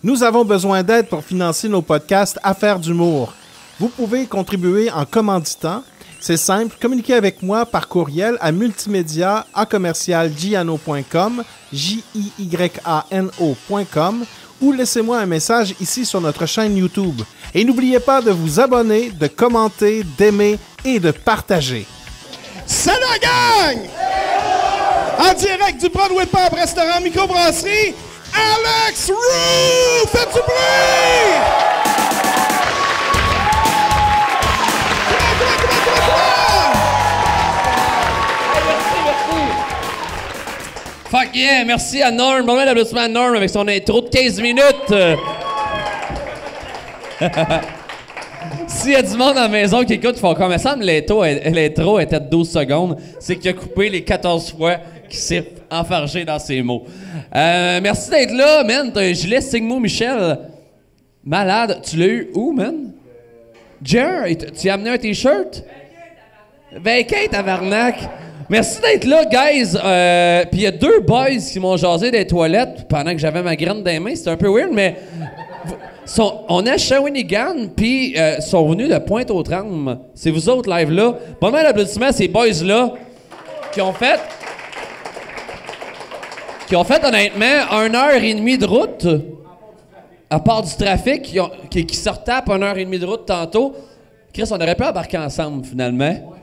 Nous avons besoin d'aide pour financer nos podcasts Affaires d'humour. Vous pouvez contribuer en commanditant. C'est simple, communiquez avec moi par courriel à multimédia@giano.com, JIYANO.com, ou laissez-moi un message ici sur notre chaîne YouTube. Et n'oubliez pas de vous abonner, de commenter, d'aimer et de partager. C'est la gang! En direct du Broadway Pub Restaurant Microbrasserie, Alex Roof! Faites du bruit! Fuck yeah, merci à Norm. Bon, l'applaudissement à Norm avec son intro de 15 minutes. S'il y a du monde à la maison qui écoute, ils font comme ça, l'intro était de 12 secondes, c'est qu'il a coupé les 14 fois qu'il s'est enfargé dans ses mots. Merci d'être là, man. T'as un gilet Sigmo Michel. Malade. Tu l'as eu où, man? Jer, tu as amené un t-shirt? Ben, tabarnak. Merci d'être là, guys. Puis il y a deux boys qui m'ont jasé des toilettes pendant que j'avais ma graine dans les mains. C'était un peu weird, mais on est à Shawinigan, puis sont venus de Pointe-aux-Trembles. C'est vous autres, live là. Pas mal d'applaudissements à ces boys-là qui ont fait honnêtement 1h30 de route, à part du trafic, qui se retapent 1h30 de route tantôt. Chris, on aurait pu embarquer ensemble, finalement.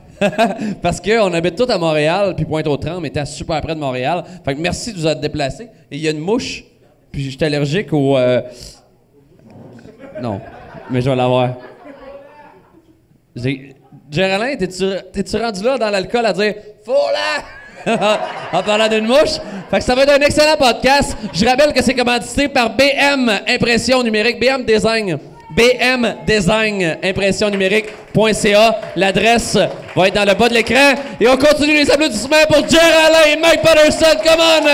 Parce qu'on habite tous à Montréal, puis Pointe-aux-Trembles était super près de Montréal. Fait que merci de vous être déplacés. Et il y a une mouche, puis je suis allergique au... Non, mais je vais l'avoir. Géraldin, t'es-tu rendu là dans l'alcool à dire « Faut là! » en parlant d'une mouche? Fait que ça va être un excellent podcast. Je rappelle que c'est commandité par BM Impression Numérique, BM Design. BM Design, impression numérique.ca. L'adresse va être dans le bas de l'écran. Et on continue les applaudissements pour Géraldin et Mike Patterson. Come on!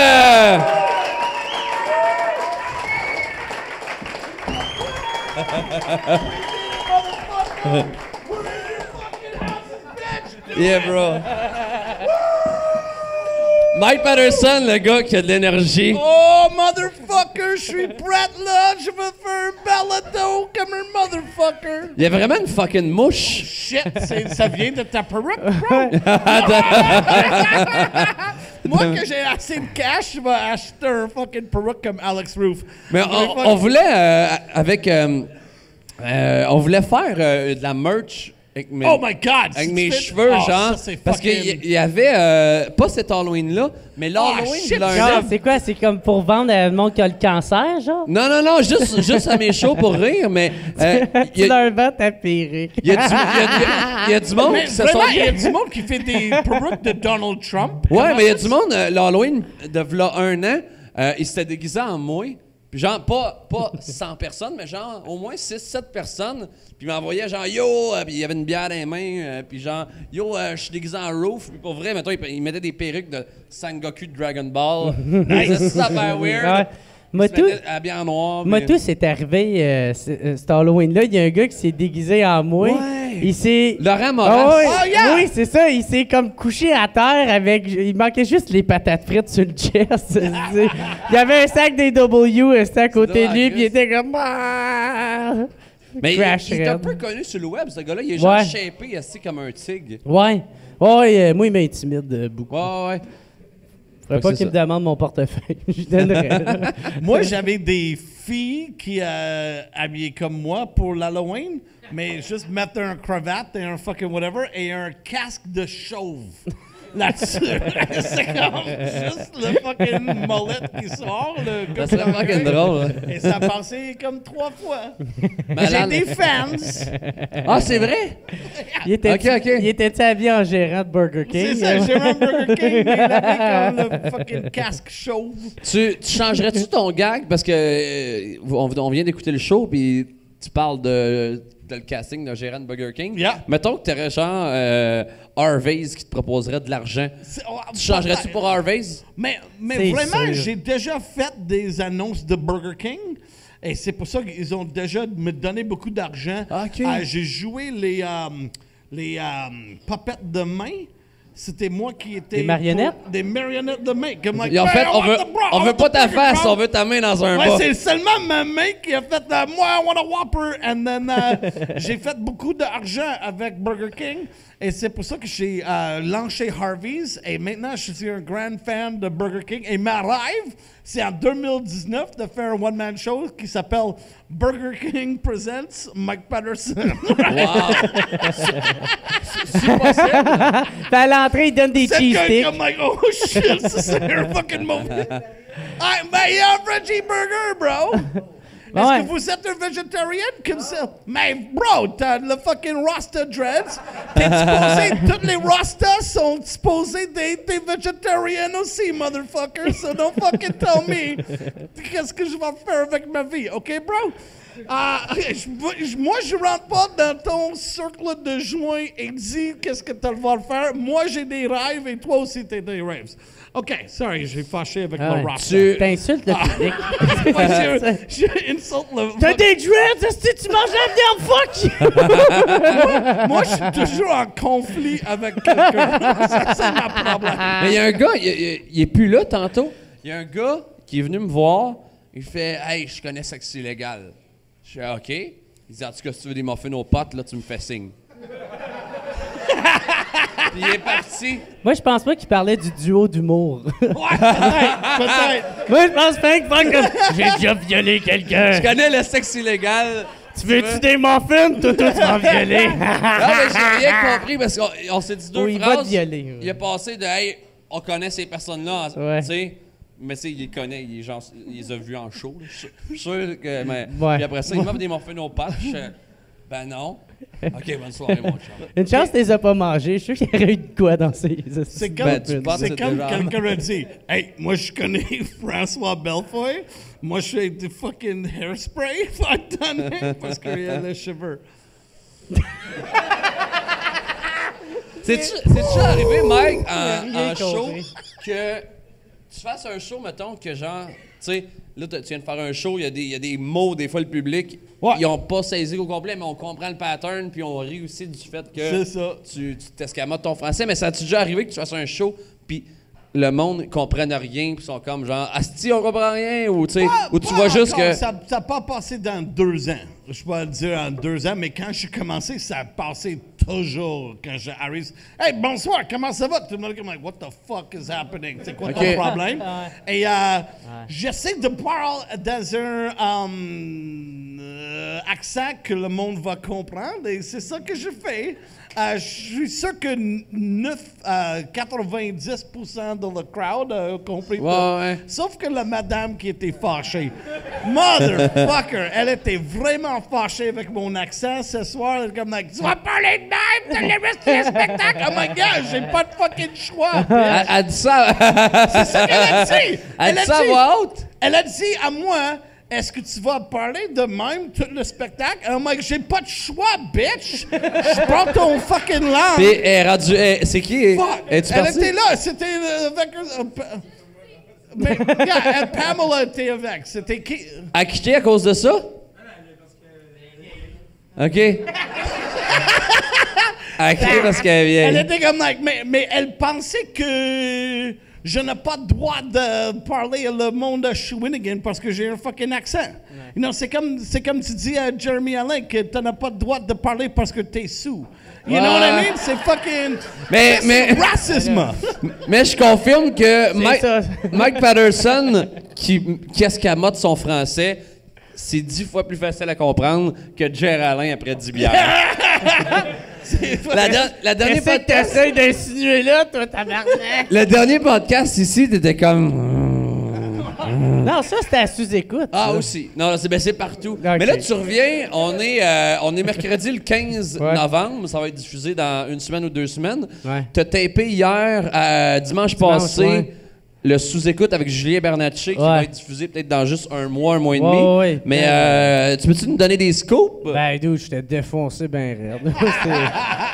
Yeah, bro. Mike Patterson, le gars qui a de l'énergie. Oh, motherfucker, je suis prête là, je veux faire un balado comme un motherfucker. Il y a vraiment une fucking mouche. Shit, ça vient de ta perruque, bro. Moi, que j'ai assez de cash, je vais acheter un fucking perruque comme Alex Roof. Mais on voulait, on voulait faire de la merch. Oh my God! Avec mes cheveux, genre. Ça, parce qu'il y avait pas cet Halloween-là, mais l'Halloween de genre, c'est quoi? C'est comme pour vendre à le monde qui a le cancer, genre? Non, juste à mes shows pour rire, mais... tu leur vends ta perruque. Il y a du monde qui se sont... Il y a du monde qui fait des perruques de Donald Trump. Ouais, mais il y a du monde, l'Halloween de v'là 1 an, il s'était déguisé en moi. Puis genre, pas 100 personnes, mais genre au moins 6-7 personnes. Puis il m'envoyait genre « Yo! » Puis il y avait une bière dans les mains. Puis genre « Yo, je suis déguisé en Roof. » Puis pour vrai, mettons, il mettait des perruques de Sangoku de Dragon Ball. C'est super weird. Ouais. Motu, habillé en noir. Motu, c'est arrivé cet Halloween-là. Il y a un gars qui s'est déguisé en moi. Ouais. Il s'est... Laurent Moras. Oh, yeah. Oui, c'est ça. Il s'est comme couché à terre avec... Il manquait juste les patates frites sur le chest. Il y avait un sac des W à côté de lui, puis il était comme... Mais il est un peu connu sur le web, ce gars-là. Il est genre shapé, assis comme un tigre. Ouais. Ouais, moi, il m'intimide beaucoup. Ouais. Faudrait pas qu'il me demande mon portefeuille. Je donnerais. Moi, j'avais des filles qui habillaient comme moi pour l'Halloween, mais juste mettre un cravate et un fucking whatever et un casque de chauve là-dessus. C'est comme juste le fucking mullet qui sort. Ça serait fucking drôle. Hein? Et ça a passé comme 3 fois. J'ai des fans. Ah, c'est vrai? Il était habillé en gérant de Burger King? C'est ça, gérant de Burger King, mais il avait comme le fucking casque chauve. Tu changerais-tu ton gag? Parce que on vient d'écouter le show, puis tu parles de le casting de gérant de Burger King. Yeah. Mettons que tu aurais genre Harvey's qui te proposerait de l'argent. Tu changerais-tu pour Harvey's? Mais vraiment, j'ai déjà fait des annonces de Burger King. Et c'est pour ça qu'ils ont déjà me donné beaucoup d'argent. Okay. J'ai joué les puppets de main. c'était moi qui étais... Des marionnettes? Des marionnettes de main. Comme, like, Et en fait, I want the bro, I on veut want pas the ta burger, face, bro. on veut ta main dans un Ouais, bas. c'est seulement ma main qui a fait moi, I want a Whopper. And then, j'ai fait beaucoup d'argent avec Burger King. Et c'est pour ça que j'ai lancé Harvey's. Et maintenant, je suis un grand fan de Burger King. Et ma rêve, c'est en 2019 de faire un one-man show qui s'appelle Burger King Presents Mike Patterson. Wow. C'est possible. Puis à l'entrée, il donne des C'est cheese que sticks. comme like, oh shit, ça c'est un fucking movie. Mais un veggie burger, bro. Est-ce Ouais. que vous êtes un végétarien comme ça? Mais bro, t'as le fucking Rasta dreads. T'es supposé, toutes les Rastas sont supposés d'être des végétariens aussi, motherfucker. So don't fucking tell me qu'est-ce que je vais faire avec ma vie, ok, bro? Moi, je rentre pas dans ton cercle de joint et dis qu'est-ce que tu vas faire. Moi, j'ai des rêves et toi aussi, t'as des rêves. OK, sorry, j'ai fâché avec Ah le ouais. Rasta. T'insultes le public. Ouais, j'insulte le... T'as des dreads, est-ce que tu manges la viande? Fuck you! Moi, je suis toujours en conflit avec quelqu'un. C'est ma problème. Mais il y a un gars, il est plus là tantôt. Il y a un gars qui est venu me voir. Il fait « Hey, je connais Sexe Illégal. » Je fais « OK. » Il dit « En tout cas, si tu veux des muffins aux pâtes, là, tu me fais signe. » Puis il est parti. Moi, je pense pas qu'il parlait du duo d'humour. Ouais, peut-être. Moi, je pense pas qu'il parle comme « J'ai déjà violé quelqu'un. Je connais le sexe illégal. Tu veux-tu des muffins? Toi, tu vas violer. » Non, mais j'ai rien compris parce qu'on s'est dit deux Oui, il va phrases. te violer. Il est passé de « Hey, on connaît ces personnes-là. Ouais. Tu sais, mais tu sais, il les connaît, il les a vus en show. Là. Je suis sûr que... Mais, Ouais. Puis après ça, il m'offre des muffins aux pâtes. Je fais « Ben non. » OK, bonne soirée, mon chum. Une chance, tu les as pas mangés. Je suis sûr qu'il y aurait eu de quoi dans ces... C'est comme, Ben, tu penses c'est que comme déjà- quelqu'un a dit, « Hey, moi, je connais François Belfoy. Moi, je fais du fucking hairspray. » Parce qu'il a les cheveux. C'est-tu arrivé, Mike, Rien en show, compris. que tu fasses un show, mettons, que genre, tu sais, là, tu viens de faire un show, il y a des mots, des fois, le public, ils ont pas saisi au complet, mais on comprend le pattern, puis on rit aussi du fait que C'est ça. tu t'escamotes ton français. Mais ça a-tu déjà arrivé que tu fasses un show, puis le monde ne comprenne rien, puis ils sont comme genre, Asti, on comprend rien, ou tu sais, ou tu vois juste que. Ça n'a pas passé dans 2 ans. Je peux le dire en 2 ans, mais quand j'ai commencé, ça a passé toujours. Quand j'arrive, « Hey, bonsoir, comment ça va? » Tout le monde est comme, what the fuck is happening? C'est quoi ton problème? Et j'essaie de parler dans un accent que le monde va comprendre, et c'est ça que je fais. Je suis sûr que 90% de la crowd a compris. Ouais. Sauf que la madame qui était fâchée. Motherfucker! Elle était vraiment fâchée avec mon accent ce soir. Elle était comme, like, tu vas parler de même, t'as le reste du spectacle! Oh my god, j'ai pas de fucking choix! Elle dit ça. C'est ça qu'elle a dit! Elle dit ça à voix haute. Elle a dit à moi, est-ce que tu vas parler de même tout le spectacle? I'm like, j'ai pas de choix, bitch! Je prends ton fucking langue! Puis elle est rendue. C'est qui? Fuck! Es-tu Elle parti? était là, c'était avec... mais, yeah, Pamela était avec, c'était qui? Elle a quitté à cause de ça? OK. Elle a quitté parce qu'elle est Elle vieille. était comme, like, mais elle pensait que je n'ai pas le droit de parler le monde de Shawinigan parce que j'ai un fucking accent. You know, c'est comme tu dis à Jeremy Allen que tu n'as pas le droit de parler parce que t'es sous. You know what I mean? C'est fucking... Mais- c'est racisme. Mais je confirme que ça. Mike Patterson, qui escamote son français, c'est 10 fois plus facile à comprendre que Jer Alain après 10 bières. La dernière Qu'est-ce que podcast, t'essayes d'insinuer là, toi, tabarnak? le dernier podcast ici, t'étais comme... Non, ça, c'était à sous-écoute. Ah, ça. aussi. Non, c'est partout. Ok. Mais là, tu reviens, on est mercredi le 15 Ouais. novembre. Ça va être diffusé dans 1 semaine ou 2 semaines. Ouais. T'as tapé hier, dimanche passé, ouais. le sous-écoute avec Julien Bernatchez qui Ouais. va être diffusé peut-être dans juste un mois et Ouais, demi. ouais. Mais tu peux-tu nous donner des scoops? Ben, d'où j'étais défoncé ben raide.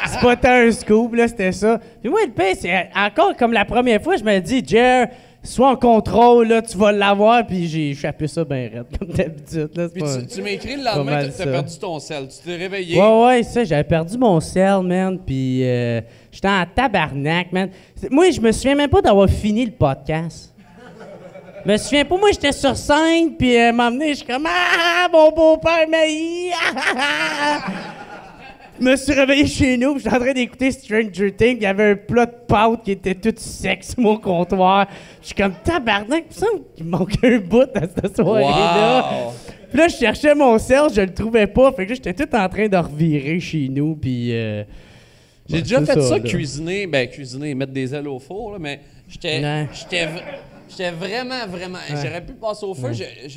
C'est pas tant un scoop, là, c'était ça. Puis moi, le pire, c'est encore comme la première fois, je me dis, Jer, Sois en contrôle, là, tu vas l'avoir, puis j'ai échappé ça bien raide, comme d'habitude. Là, Puis tu m'as écrit le pas lendemain mal que t'as ça. perdu ton sel. Tu t'es réveillé. Ouais, ça, j'avais perdu mon sel, man, puis j'étais en tabarnak, man. Moi, je me souviens même pas d'avoir fini le podcast. Je me souviens pas, moi, j'étais sur scène, puis m'emmener, je suis comme « Ah, mon beau-père m'a eu! Je me suis réveillé chez nous, puis j'étais en train d'écouter Stranger Things, puis il y avait un plat de pâtes qui était tout sec sur mon comptoir. Je suis comme « Tabarnak, il me semble qu'il me manque un bout à cette soirée-là. Wow. » Puis là, je cherchais mon sel, je le trouvais pas, fait que là, j'étais tout en train de revirer chez nous, puis... J'ai déjà fait ça, là. cuisiner, mettre des ailes au four, là, mais j'étais vraiment, j'aurais pu passer au feu.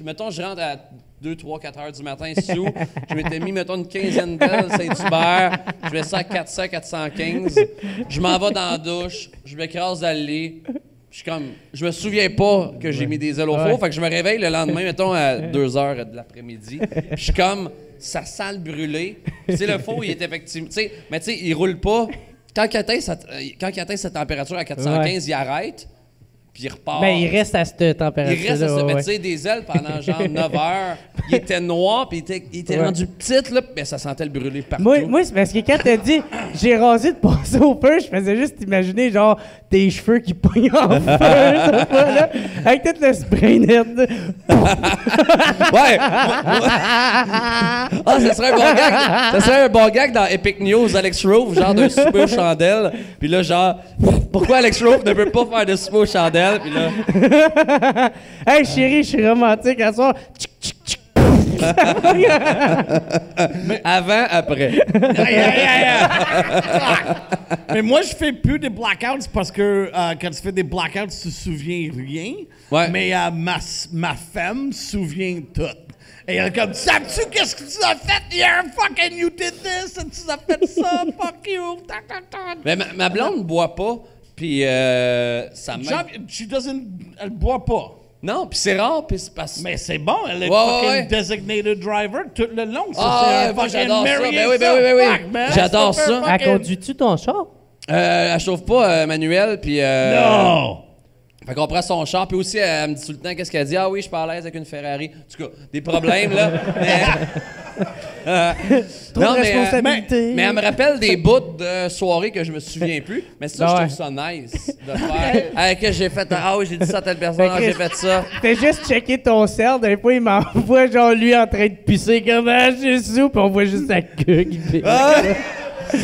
Mettons, je rentre à 2, 3, 4 heures du matin sous. Je m'étais mis, mettons, une quinzaine d'ailes Saint-Hubert. Je mets ça à 400, 415. Je m'en vais dans la douche. Je m'écrase dans le lit. Je me souviens pas que j'ai mis des ailes au four. Fait que je me réveille le lendemain, mettons, à 2 heures de l'après-midi. Je suis comme, ça sent le brûler. Tu sais, le four, il est effectivement... Mais tu sais, il roule pas. Quand il atteint cette température à 415, il arrête. Puis il repart. Ben, il reste à cette température. Il reste à ça. Mais tu sais, des ailes pendant genre 9 heures. Il était noir, puis il était rendu petit, là. Ben, ça sentait le brûler partout. Moi, c'est parce que quand t'as dit j'ai rasé de passer au feu, je faisais juste imaginer, genre, tes cheveux qui pognent en feu, ça, là, avec tout le spray net. Ouais! Ah, ça serait un bon gag. Ça serait un bon gag dans Epic News, Alex Rove, genre d'un souper aux chandelles. Puis là, genre, pourquoi Alex Rove ne peut pas faire de souper aux chandelles? Puis là... Hey, chérie, je suis romantique à soir. Tchic, tchic, tchic. Avant, après. Mais moi, je fais plus des blackouts parce que quand tu fais des blackouts, tu te souviens rien. Ouais. Mais ma femme se souvient tout. Et elle est comme, sais-tu qu'est-ce que tu as fait hier? Fucking you did this, and tu as fait ça, fuck you. Mais ma blonde ne boit pas, puis ça m'aide. Elle boit pas. Non, puis c'est rare, puis c'est parce... Mais c'est bon, elle est Ouais, fucking ouais. designated driver tout le long. Ça, Ah, c'est un ouais, moi, fucking j'adore ça. Mary Ben oui, ben ça. oui, ben oui. Fuck, man. J'adore Ça fait ça. Elle fucking- conduis-tu ton char? Elle chauffe pas manuel, puis... Non! Fait qu'on prend son char, puis aussi, elle me dit tout le temps qu'est-ce qu'elle dit. Ah oui, je suis pas à l'aise avec une Ferrari. En tout cas, des problèmes, là. Trop de responsabilité. mais elle me rappelle des bouts de soirée que je me souviens plus. Mais ça, Ben je ouais. trouve ça nice de faire. Que j'ai fait... Ah oui, j'ai dit ça à telle personne, Fait que j'ai fait ça. Fais juste checker ton sel, d'un fois il m'envoie genre lui en train de pisser comme je suis sous, pis on voit juste sa queue qui fait.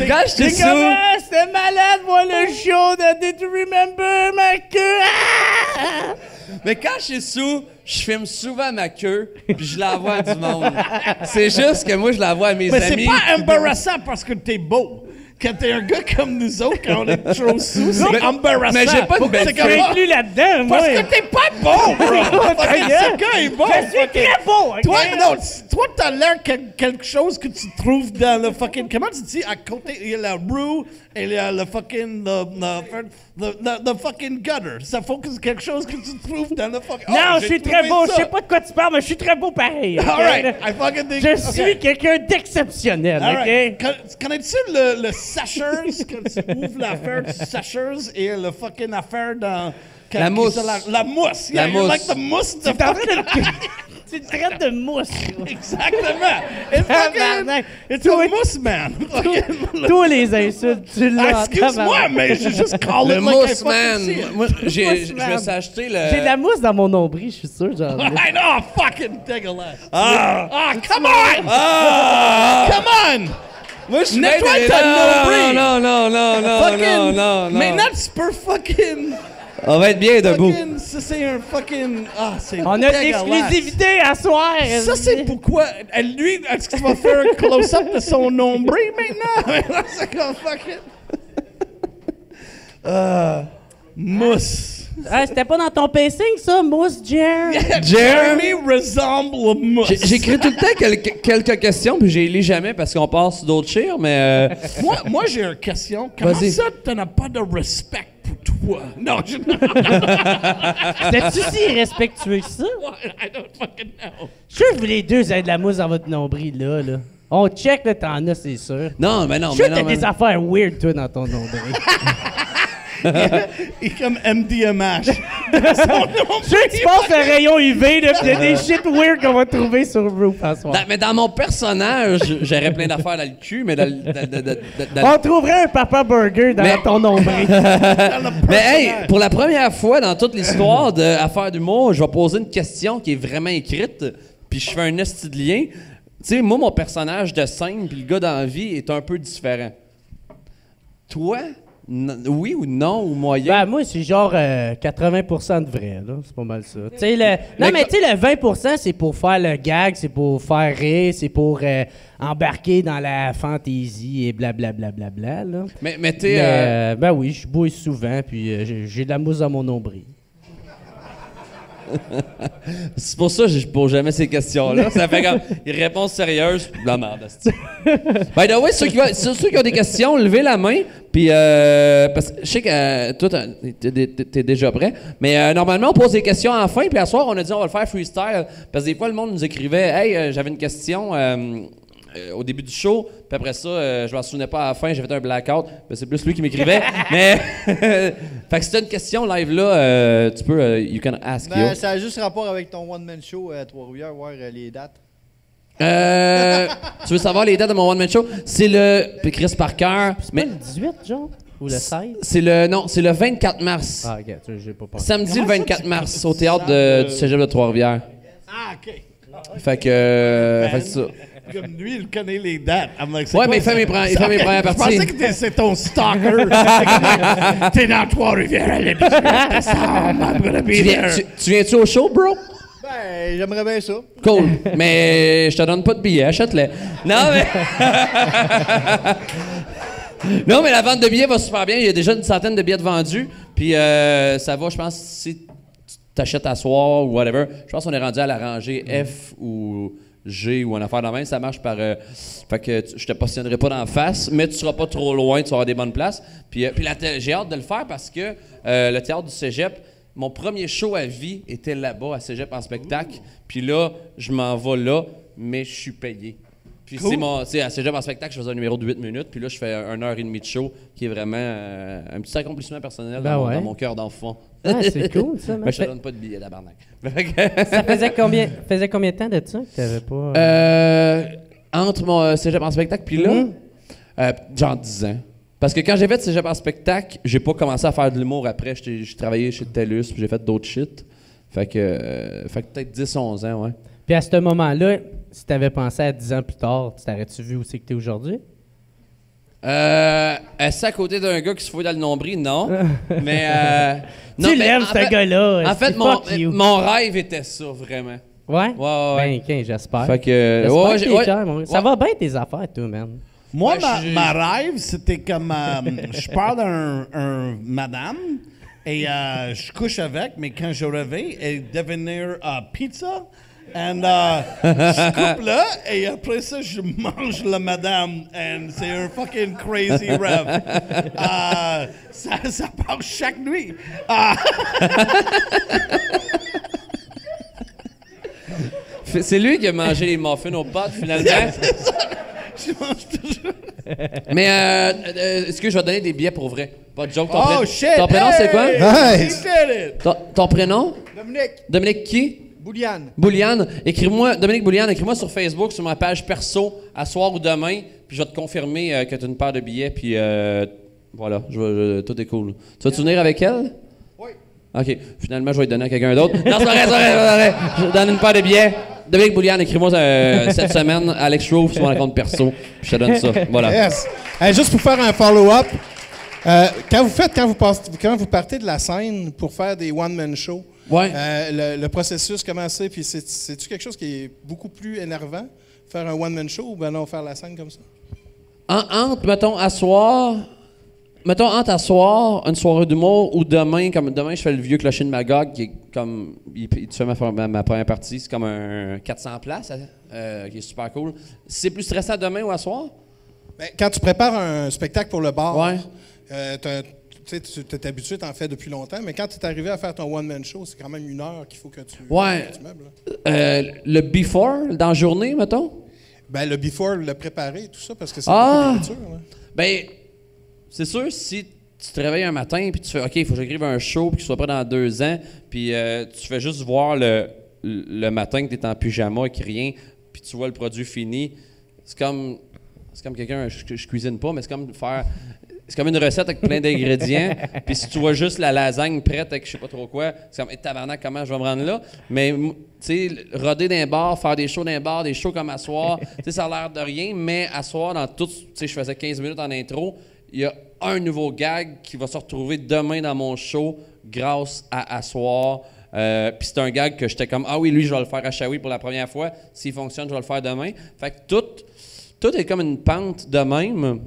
Quand je C'est suis comme sous... c'était malade, moi le show de Did You Remember ma queue? Ah! Mais quand je suis sous, je filme souvent ma queue, puis je la vois à du monde. C'est juste que moi, je la vois à mes Mais c'est amis. pas embarrassant parce que t'es beau. Quand t'es un gars comme nous autres, quand on est trop sous, c'est embarrassant. mais j'ai pas de belle C'est Je comme, suis inclus là-dedans, moi. parce que t'es pas beau, bro! Fucking, ce gars est bon! Je suis très beau, ok? Toi, non, toi, t'as l'air quelque chose que tu trouves dans le fucking... Comment tu dis? À côté, il y a la rue et il y a le fucking... The fucking gutter. Ça faut que c'est quelque chose que tu trouves dans le fucking... Non, Oh, je j'ai suis très trouvé beau. ça. Je sais pas de quoi tu parles, mais je suis très beau pareil. ok? All right, I fucking think... Je suis quelqu'un d'exceptionnel, All OK? right. Connais-tu le sécheuse? Quand tu ouvres l'affaire du sécheuse et le fucking affaire dans... La mousse. La mousse. La Yeah, you're mousse. like the mousse de T'es en train fucking... Tu te traites de mousse. Exactement. It's fucking... Tabarnak. It's Toi- a mousse, man. Fucking- Tous les insultes, tu l'as. Ah, excuse-moi, mais je juste call Le it like I mousse fucking man. see it. Moi, je me man. suis acheté le... J'ai de la mousse dans mon nombril, je suis sûr, genre. I know, fucking dégueulasse. Ah, come on! Come on! Moi, je suis Nettoie bien ta dans- nombril. Non. Fucking... Non. Maintenant, tu peux fucking... On va être bien debout. Fucking... Ça, c'est un fucking... Ah, c'est On a de dégueulasse. l'exclusivité à soir. Ça, c'est pourquoi... Lui, est-ce que tu vas faire un close-up de son nombril maintenant? C'est comme fucking... Mousse. Ah, c'était pas dans ton pacing, ça, mousse, Jer? Jeremy resemble a mousse. J'écris tout le temps quelques questions, puis je les lis jamais parce qu'on passe sur d'autres chires, mais... Moi j'ai une question. Comment Vas-y. ça, tu n'as pas de respect pour toi? Non, je... T'es-tu si irrespectueux que ça? I don't fucking know. Je suis sûr que vous les deux avez de la mousse dans votre nombril, là. On check, là, t'en as, c'est sûr. Non, mais non, Je suis mais sûr que non. t'as des affaires weird, toi, dans ton nombril. il est comme MDMH. Je sais que tu passes le rayon UV, là, pis il y a des shit weird qu'on va trouver sur le roof en soir. Mais dans mon personnage, j'aurais plein d'affaires dans le cul, mais On trouverait un Papa Burger dans ton nombril. Mais hey, pour la première fois dans toute l'histoire d'Affaires d'humour, je vais poser une question qui est vraiment écrite, puis je fais un esti de lien. Tu sais, moi, mon personnage de scène, puis le gars dans la vie est un peu différent. Toi, oui ou non, ou moyen? Ben, moi, c'est genre 80% de vrai, là. C'est pas mal ça. Non, mais tu sais, le 20%, c'est pour faire le gag, c'est pour faire rire, c'est pour embarquer dans la fantaisie et blablabla, là. Mais t'es... Ben oui, je bouille souvent, puis j'ai de la mousse dans mon nombril. C'est pour ça que je pose jamais ces questions-là. Ça fait comme une réponse sérieuse, la merde. By the way, ceux qui ont des questions, levez la main. Puis, parce que je sais que toi, t'es déjà prêt. Mais normalement, on pose des questions à la fin. Puis à soir, on a dit on va le faire freestyle. Parce que des fois, le monde nous écrivait hey, j'avais une question au début du show. Puis après ça, je m'en souvenais pas à la fin. J'ai fait un blackout. Ben, c'est plus lui qui m'écrivait. Mais, fait que si t'as une question live là, tu peux, you can ask you. Ça a juste rapport avec ton one-man show à Trois-Rivières, voir les dates. Tu veux savoir les dates de mon one-man show? C'est le... Puis Chris Parker... C'est pas le 18, genre? Ou le 16? C'est le 24 mars. Ah, OK. J'ai pas parlé. Samedi le 24 mars, au théâtre du Cégep de Trois-Rivières. Ah, OK. Fait que c'est ça. Comme lui, il connaît les dates. Ouais, mais il fait mes premières parties. Je pensais que c'est ton stalker. T'es dans Trois-Rivières à l'épisode. I'm gonna be there. Tu viens-tu au show, bro? Ben, j'aimerais bien ça. Cool. Mais je te donne pas de billets, achète-les. Non, mais... Non, mais la vente de billets va super bien. Il y a déjà une centaine de billets de vendus. Puis ça va, je pense, si tu t'achètes à soir ou whatever, je pense qu'on est rendu à la rangée F ou G ou une affaire de même. Ça marche par... fait que je te positionnerai pas d'en face, mais tu seras pas trop loin, tu auras des bonnes places. Puis j'ai hâte de le faire parce que le théâtre du Cégep, mon premier show à vie était là-bas, à Cégep en spectacle. Puis là, je m'en vais là, mais je suis payé. Puis à Cégep en spectacle, je faisais un numéro de 8 minutes. Puis là, je fais 1h30 de show, qui est vraiment un petit accomplissement personnel dans mon cœur d'enfant. Ah, c'est cool, ça, man. Mais je te donne pas de billets, tabarnak. Ça faisait combien de temps de ça que t'avais pas... Entre mon Cégep en spectacle puis là, genre 10 ans. Parce que quand j'ai fait Cégep en spectacle, j'ai pas commencé à faire de l'humour après. J'ai travaillé chez TELUS, puis j'ai fait d'autres shit. Fait que peut-être 10-11 ans, ouais. Puis à ce moment-là, si t'avais pensé à 10 ans plus tard, t'aurais-tu vu où c'est que t'es aujourd'hui? Assis à côté d'un gars qui se fouille dans le nombril, non. Mais... non, tu l'aimes, ce gars-là. En fait, mon rêve était ça, vraiment. Ouais? Ouais. Ben, OK, j'espère. Fait que... Ça va bien tes affaires, toi, man. Moi, ma rêve, c'était comme... je parle d'un madame et je couche avec, mais quand je réveille, elle devenir pizza. Et je coupe là, et après ça, je mange la madame. Et c'est un fucking crazy rêve. Ça part chaque nuit. C'est lui qui a mangé les muffins aux pâtes, finalement. Je mange toujours. Mais, est-ce que je vais donner des billets pour vrai? Pas de joke. Shit! Ton prénom, c'est quoi? Nice. Ton prénom? Dominique. Dominique qui? Bouliane. Écris-moi, Dominique Bouliane, écris-moi sur Facebook, sur ma page perso, à soir ou demain, puis je vais te confirmer que tu as une paire de billets, puis voilà, tout est cool. Tu vas-tu venir avec elle? Oui. OK. Finalement, je vais te donner à quelqu'un d'autre. Non, c'est vrai. Je te donne une paire de billets. Dominique Bouliane, écris-moi cette semaine, Alex Roof sur mon compte perso, puis je te donne ça. Voilà. Yes. Juste pour faire un follow-up, quand vous partez de la scène pour faire des one-man shows, Ouais. le processus, comment c'est? Puis c'est-tu quelque chose qui est beaucoup plus énervant, faire un one-man show, ou ben non, faire la scène comme ça? Mettons, à soir, une soirée d'humour, ou demain, comme demain, je fais le vieux clocher de Magog, qui est comme, tu fais ma première partie, c'est comme un 400 places, qui est super cool. C'est plus stressant demain ou à soir? Ben, quand tu prépares un spectacle pour le bar, Ouais. tu t'es habitué, t'en fais depuis longtemps, mais quand tu es arrivé à faire ton one-man show, c'est quand même 1 heure qu'il faut que tu meubles. Le before, dans la journée, mettons? Ben, le before, le préparer, tout ça, parce que c'est beaucoup de nourriture. Là. Ben, c'est sûr, si tu te réveilles un matin, puis tu fais, OK, il faut que j'écrive un show, puis qu'il soit prêt dans 2 ans, puis tu fais juste voir le matin que tu es en pyjama et rien, puis tu vois le produit fini. C'est comme quelqu'un, je cuisine pas, mais c'est comme une recette avec plein d'ingrédients. Puis si tu vois juste la lasagne prête avec je sais pas trop quoi, c'est comme, tabarnak, comment je vais me rendre là? Mais, tu sais, roder d'un bar, faire des shows d'un bar, des shows comme à soir, tu sais, ça a l'air de rien, mais à soir, dans tout, tu sais, je faisais 15 minutes en intro, il y a un nouveau gag qui va se retrouver demain dans mon show grâce à soir. Puis c'est un gag que j'étais comme, ah oui, lui, je vais le faire à Shawi pour la première fois. S'il fonctionne, je vais le faire demain. Fait que tout est comme une pente de même.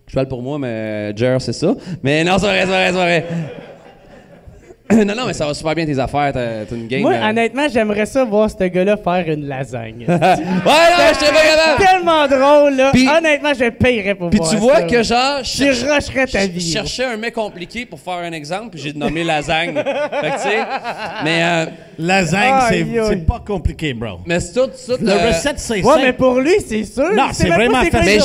Je parle pour moi, mais Jer, c'est ça. Mais non, c'est vrai. Non, mais ça va super bien tes affaires, t'as une game. Moi, honnêtement, j'aimerais ça voir ce gars-là faire une lasagne. Ouais, non, je t'ai pas capable. Tellement drôle, là. Puis, honnêtement, je payerais pour voir ça. Puis tu vois que genre, tu rusherais ta vie. Je cherchais un mec compliqué pour faire un exemple, puis j'ai nommé lasagne. Fait que tu sais, mais... lasagne, c'est pas compliqué, bro. Mais c'est tout... La recette, c'est ouais, simple. mais pour lui, c'est sûr. Non, c'est vraiment facile.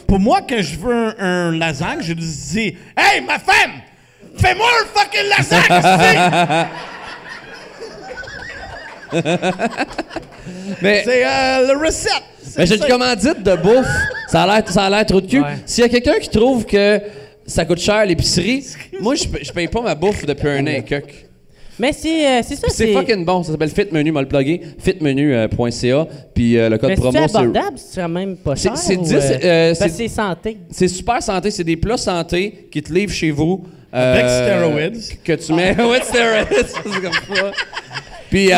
Pour moi, quand je veux un lasagne, je dis « Hey, ma femme! Fais-moi un fucking lasagne! » Mais c'est la recette. Mais j'ai une commandite de bouffe. Ça a l'air trop de cul. Ouais. S'il y a quelqu'un qui trouve que ça coûte cher l'épicerie, moi, je paye pas ma bouffe depuis un an et quelques. Mais c'est ça, C'est fucking bon. Ça s'appelle FitMenu, m'a le plugué. Fitmenu.ca. Puis le code mais promo, c'est abordable, c'est quand même pas cher. C'est 10. C'est santé. C'est super santé. C'est des plats santé qui te livrent chez vous. Avec stéroïdes. Que tu mets. Ouais, stéroïdes. C'est comme ça. Puis.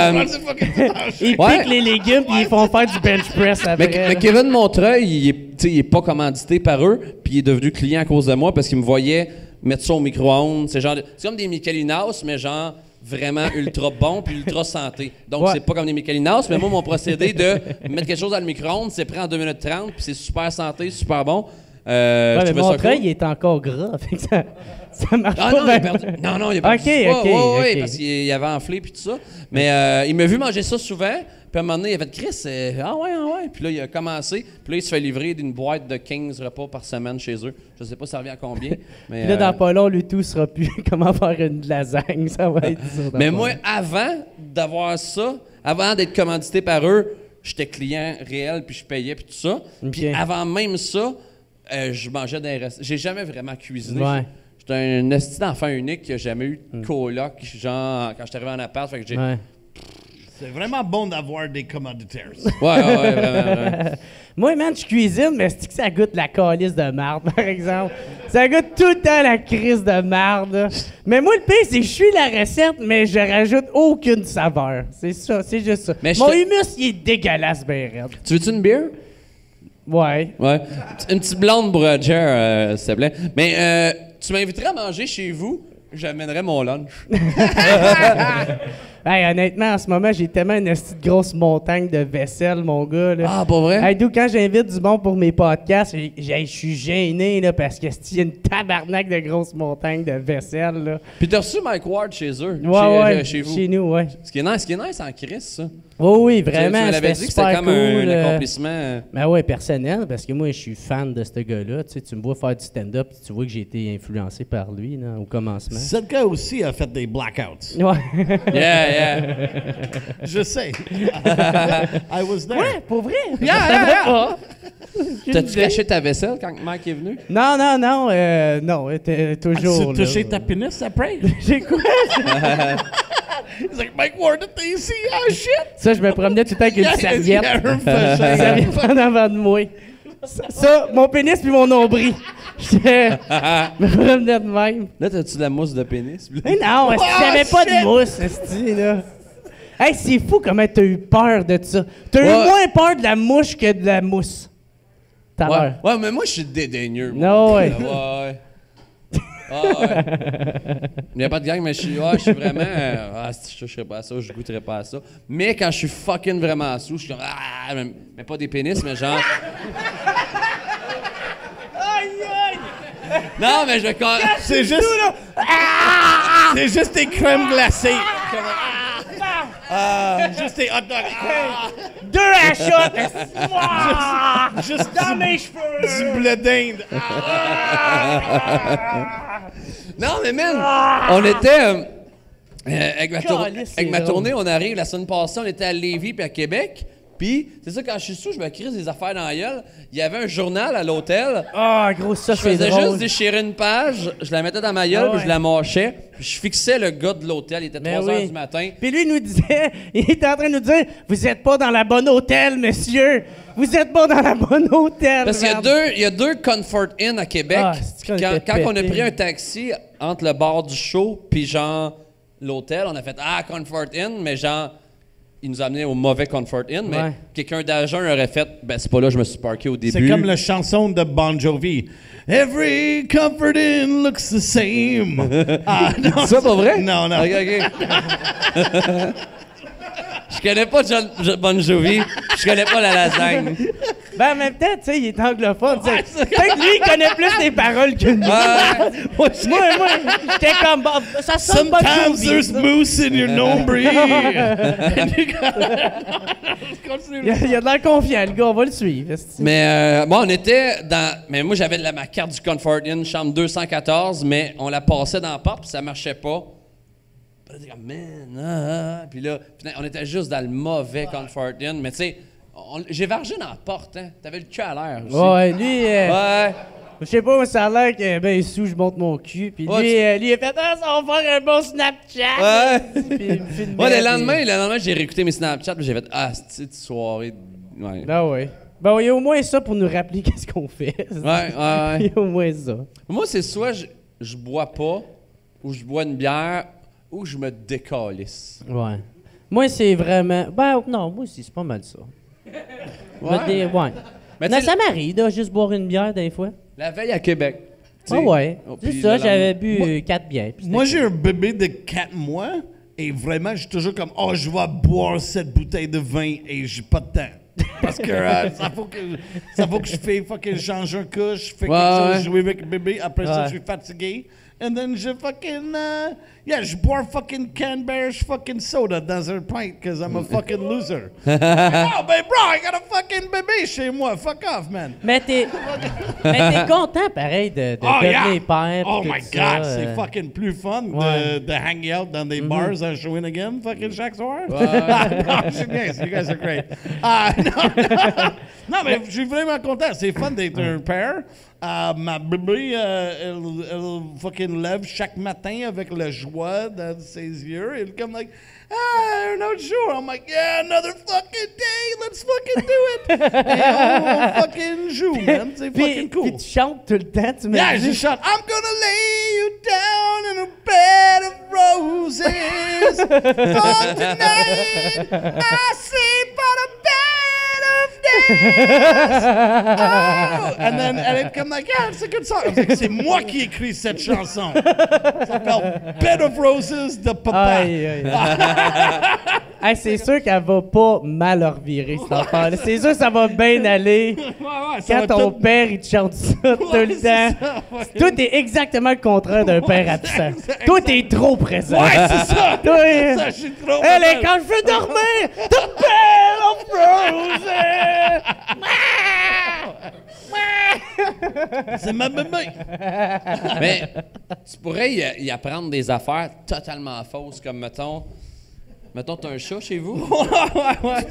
Ils piquent les légumes puis ils font faire du bench press après. Mais Kevin Montreuil, il est pas commandité par eux, puis il est devenu client à cause de moi parce qu'il me voyait mettre ça au micro-ondes. C'est comme des Michelinas, mais genre vraiment ultra bon puis ultra santé. Donc c'est pas comme des Michelinas, mais moi mon procédé de mettre quelque chose dans le micro-ondes, c'est pris en 2 minutes 30, puis c'est super santé, super bon. Mais Montreuil, il est encore gras. Fait que ça marche pas. Non, il a perdu. Non, il a perdu du poids. OK. Parce qu'il avait enflé puis tout ça. Mais il m'a vu manger ça souvent. Puis à un moment donné, il a fait Chris, ah ouais. Puis là, il a commencé. Puis là, il se fait livrer d'une boîte de 15 repas par semaine chez eux. Je sais pas ça revient à combien. Mais puis là, dans pas long, le tout sera plus comment faire une lasagne. Ça va être ça. Mais moi, avant d'avoir ça, avant d'être commandité par eux, j'étais client réel puis je payais puis tout ça. Puis avant même ça, je mangeais dans les restaurants. J'ai jamais vraiment cuisiné. Ouais. J'étais un esti d'enfant unique qui a jamais eu de coloc, genre, quand j'étais arrivé en appart. Fait que j'ai... Ouais. C'est vraiment bon d'avoir des commanditaires. Ouais, vraiment. Moi, man, je cuisine, mais c'est que ça goûte la calice de marde, par exemple. Ça goûte tout le temps la crise de marde. Mais moi, le pire, c'est que je suis la recette, mais je rajoute aucune saveur. C'est ça, c'est juste ça. Mais mon humus, il est dégueulasse, ben raide. Tu veux-tu une bière? Ouais. Une petite blonde pour Jer, s'il te plaît. Mais tu m'inviterais à manger chez vous, j'amènerais mon lunch. Hey, honnêtement, en ce moment, j'ai tellement une petite grosse montagne de vaisselle, mon gars. Là. Ah, pas vrai? Hey, d'où quand j'invite du monde pour mes podcasts, je suis gêné là, parce que il y a une tabarnak de grosses montagnes de vaisselle. Là. Puis t'as reçu Mike Ward chez eux, chez vous. Chez nous, ouais. Ce qui est nice en Chris, ça. Oui, vraiment. Tu m'avais dit que c'était comme cool, un accomplissement. Ben ouais, personnel, parce que moi, je suis fan de ce gars-là. Tu me vois faire du stand-up, tu vois que j'ai été influencé par lui là, au commencement. Ce gars aussi a fait des blackouts. Ouais. Yeah. Je sais. I was there. Ouais, pour vrai. Yeah. T'as-tu caché ta vaisselle quand Mike est venu? Non, non, toujours. Tu touché ta pénis après? J'ai quoi? He's like, Mike Ward, t'es ici, ah shit! Ça, je me promenais tout le temps avec une serviette. Serviette en avant de moi. Ça, mon pénis puis mon nombril. Je me promenais de même. Là, t'as-tu de la mousse de pénis? Mais non, j'avais pas de mousse, esti, là. Hey, c'est fou comment t'as eu peur de ça. T'as eu moins peur de la mouche que de la mousse. T'as peur. Ouais, mais moi, je suis dédaigneux. Non, ouais. Ouais. Il n'y a pas de gang, mais je suis vraiment... je toucherais pas à ça, je goûterais pas à ça. Mais quand je suis fucking vraiment sous, je suis comme... Ah, mais pas des pénis, mais genre... Non, mais je... C'est juste... C'est juste des crèmes glacées. Juste des hot dogs. 2 à shot! Juste Dans mes cheveux! du blé d'Inde. Non, mais man, on était... avec Caliste, avec ma c'est tournée, on arrive la semaine passée, on était à Lévis puis à Québec. Puis, c'est ça, quand je suis sous, je me crise des affaires dans la gueule. Il y avait un journal à l'hôtel. Ah, gros, ça, Je c'est faisais drôle. juste déchirer une page, je la mettais dans ma gueule, Ah puis ouais. je la mâchais. Puis je fixais le gars de l'hôtel, il était Ben 3 heures oui. du matin. Puis lui, il nous disait, il était en train de nous dire, vous êtes pas dans la bonne hôtel, monsieur. Vous êtes pas dans la bonne hôtel. Parce qu'il merde. y a deux Comfort Inn à Québec. Ah, c'est qu'on Puis était quand on a pétés. pris un taxi entre le bar du show puis genre l'hôtel, on a fait Comfort Inn, mais genre il nous a amené au mauvais Comfort Inn, mais Ouais. quelqu'un d'agent aurait fait ben c'est pas là je me suis parké au début. C'est comme la chanson de Bon Jovi. Every comfort inn looks the same. Ah, non, C'est pas vrai? Non, non. OK, OK. Je connais pas Bon Jovi, je connais pas la lasagne. Ben, en même temps, tu sais, il est anglophone. tu sais. Peut-être lui, il connaît plus les paroles que nous. Moi, j'étais comme, bon, ça sonne pas Sometimes Jovi, there's ça. moose in your nombril. Il a de l'air confiant, le gars, on va le suivre. esti. Mais bon, on était dans. Mais moi, j'avais ma carte du Comfort Inn, chambre 214, mais on la passait dans la porte, puis ça marchait pas. Puis là, t'es comme, man, Puis là, on était juste dans le mauvais Comfort Inn. Mais tu sais, j'ai vargé dans la porte, hein. T'avais le cul à l'air aussi. Ouais, lui, Ouais. je sais pas, moi, ça a l'air que, ben, sous, je monte mon cul. Puis Ouais, lui, il a fait, ça va faire un bon Snapchat. Ouais. Puis il me filmait, Ouais, puis- le lendemain, j'ai réécouté mes Snapchats, puis j'ai fait, c'est une soirée. Ouais. Ben ouais. Ben, il y a au moins ça pour nous rappeler qu'est-ce qu'on fait. Ouais. Il y a au moins ça. Moi, c'est soit je bois pas, ou je bois une bière, ou je me décalisse. Ouais. Moi, c'est vraiment. Ben, non, moi aussi, c'est pas mal ça. Ouais. Mais Non, tu sais, ça m'arrive de juste boire une bière des fois. la veille à Québec. tu Ah sais. ouais. Oh, C'est puis ça, le j'avais lendemain- bu 4 bières. puis Moi, c'était j'ai un bébé de 4 mois et vraiment, je suis toujours comme, je vais boire cette bouteille de vin et j'ai pas de temps. Parce que ça faut que je fais fucking changer un couche, je fais quelque chose, ouais. jouer avec le bébé. Après ça, Ouais. je suis fatigué. And then je fucking, je bois fucking Canberra's fucking soda dans un pint because I'm a fucking loser. Oh, ben bro, I got a fucking bébé chez moi. Fuck off, man. Mais t'es content, pareil, de devenir père. Oh puis my tout God, ça, c'est fucking plus fun Ouais. de hang out dans des bars à Shawinigan fucking chaque soir. Non, je suis bien, you guys are great. Non, mais je suis vraiment content. C'est fun d'être un père. Ma bébé, elle fucking lève chaque matin avec la joie dans ses yeux. Elle est comme like, un autre jour. I'm like, yeah, another fucking day. Let's fucking do it. Et on fucking joue, man. C'est Puis, fucking cool. puis tu chantes tout le temps, tu me Yeah, dis. je chante I'm gonna lay you down in a bed of roses for tonight. I sleep on a bed of days. Oh. And then elle est comme like, yeah, it's a good song. I was like, c'est moi qui écris cette chanson. Ça s'appelle Bed of Roses de papa. Aïe, aïe. Hey, c'est sûr qu'elle va pas mal revirer, cette affaire-là. C'est sûr que ça va bien aller. Ouais, ça Quand va ton tout- père, il te chante ça tout Ouais, le c'est temps. ça, ouais. Toi, t'es exactement le contraire d'un père absent. Toi, t'es trop présent. Ouais, c'est ça. Toi, Ça, je suis trop elle est content. quand je veux dormir, the bed of roses. C'est ma bébé. Mais tu pourrais y apprendre des affaires totalement fausses, comme mettons, t'as un chat chez vous? Ouais.